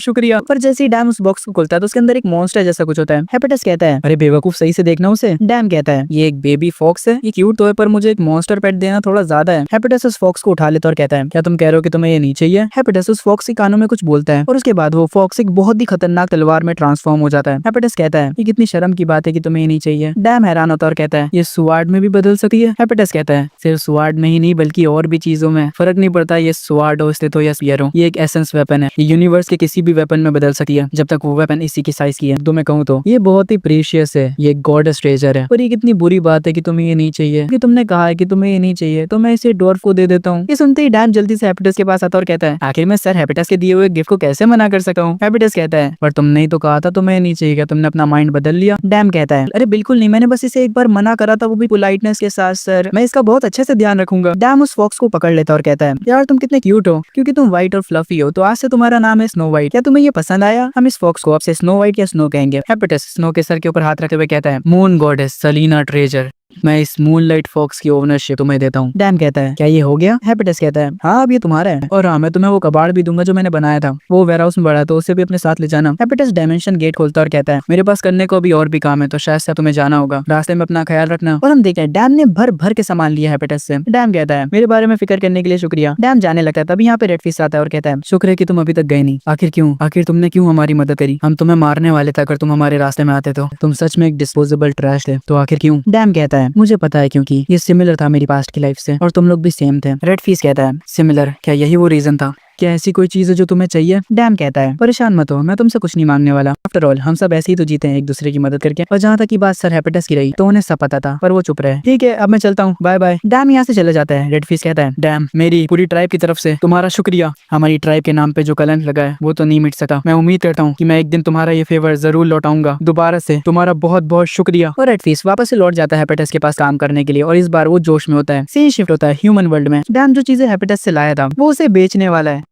शुक्रिया। पर जैसे ही डैम उस बॉक्स को खोलता है तो उसके अंदर एक मॉन्स्टर जैसा कुछ होता है। हेपेटस कहता है अरे बेवकूफ सही से देखना उसे। डैम कहता है ये एक बेबी फॉक्स है, ये क्यूट तो है पर मुझे एक मॉन्स्टर पेट देना थोड़ा ज्यादा है। हेपेटस उस फॉक्स को उठा लेता और कहता है क्या तुम कह रहे हो कि तुम्हें ये नहीं चाहिए? हेपेटस उस फॉक्स के कानों में कुछ बोलता है और उसके बाद वो फॉक्स एक बहुत ही खतरनाक तलवार में ट्रांसफॉर्म हो जाता है। हेपेटस कहता है ये कितनी शर्म की बात है कि तुम्हें ये नहीं चाहिए। डैम हैरान होता और कहता है ये स्वाड में भी बदल सकती है? हेपेटस कहता है सिर्फ स्वाड में ही नहीं बल्कि और भी चीजों में, फर्क नहीं पड़ता ये स्वाड हो, स्थित हो या स्पीयर हो, ये एक एसेंस वेपन है। ये यूनिवर्स के किसी भी वेपन में बदल सकती है जब तक वो वेपन इसी की साइज की है। तो मैं कहूँ तो ये बहुत ही प्रीशियस है, ये गॉडेस ट्रेजर है। पर ये कितनी बुरी बात है कि तुम्हें ये नहीं चाहिए, कि तुमने कहा है कि तुम्हें ये नहीं चाहिए, तो मैं इसे डॉर्फ को दे देता हूँ। ये सुनते ही डैम जल्दी से हेपेटस के पास आता और कहता है आखिर मैं सर हेपेटस के दिए हुए गिफ्ट को कैसे मना कर सकता हूँ? हेपेटस कहता है पर तुमने ही तो कहा था तुम्हें नहीं चाहिए, क्या तुमने अपना माइंड बदल लिया? डैम कहता है अरे बिल्कुल नहीं, मैंने बस इसे एक बार मना करा था, वो भी पोलाइटनेस के साथ। सर मैं इसका बहुत अच्छे से ध्यान रखूंगा। डैम उस फॉक्स को पकड़ लेता और कहता है यार तुम कितने क्यूट हो, क्योंकि तुम व्हाइट और फ्लफी हो, तो आज से तुम्हारा नाम है स्नो व्हाइट। क्या तुम्हें ये पसंद आया? हम इस फॉक्स को अब से स्नो व्हाइट या स्नो कहेंगे। हेपेटस स्नो के सर के ऊपर हाथ रखते हुए कहता है मून गॉडेस सेलिना ट्रेजर, मैं इस मूनलाइट फॉक्स की ओनरशिप तुम्हें देता हूँ। डैम कहता है क्या ये हो गया? हेपेटस कहता है हाँ अब ये तुम्हारा है, और हाँ मैं तुम्हें वो कबाड़ भी दूंगा जो मैंने बनाया था, वो वेयरहाउस में बड़ा, तो उसे भी अपने साथ ले जाना। हेपेटस डायमेंशन गेट खोलता और कहता है मेरे पास करने को अभी और भी काम है, तो शायद से तुम्हें जाना होगा, रास्ते में अपना ख्याल रखना। और हम देखते हैं डैम ने भर भर के सामान लिया हेपेटस से। डैम कहता है मेरे बारे में फिक्र करने के लिए शुक्रिया। डैम जाने लगता है, तभी यहाँ पे रेडफिश आता है और कहता है शुक्र है कि तुम अभी तक गए नहीं। आखिर क्यों? आखिर तुमने क्यों हमारी मदद करी? हम तुम्हें मारने वाले थे अगर तुम हमारे रास्ते में आते तो। तुम सच में एक डिस्पोजेबल ट्रैश थे, तो आखिर क्यों? डैम कहता है मुझे पता है क्योंकि ये सिमिलर था मेरी पास्ट की लाइफ से, और तुम लोग भी सेम थे। रेडफिश कहता है सिमिलर, क्या यही वो रीजन था? क्या ऐसी कोई चीज है जो तुम्हें चाहिए? डैम कहता है परेशान मत हो, मैं तुमसे कुछ नहीं मांगने वाला। आफ्टर ऑल हम सब ऐसे ही तो जीते हैं एक दूसरे की मदद करके। और जहाँ तक की बात सर हेपेटस की रही तो उन्हें सब पता था, पर वो चुप रहे। ठीक है अब मैं चलता हूँ, बाय बाय। डैम यहाँ से चले जाता है। रेडफिश कहता है डैम मेरी पूरी ट्राइब की तरफ से तुम्हारा शुक्रिया। हमारी ट्राइब के नाम पे जो कलंक लगा है वो तो नहीं मिट सकता। मैं उम्मीद करता हूँ कि मैं एक दिन तुम्हारा ये फेवर जरूर लौटाऊंगा। दोबारा से तुम्हारा बहुत बहुत शुक्रिया। और रेडफिश वापस से लौट जाता है हेपेटस के पास काम करने के लिए, और इस बार वो जोश में होता है। सीन शिफ्ट होता है ह्यूमन वर्ल्ड में। डैम जो चीजें हेपेटस से लाया था वो उसे बेचने वाला है।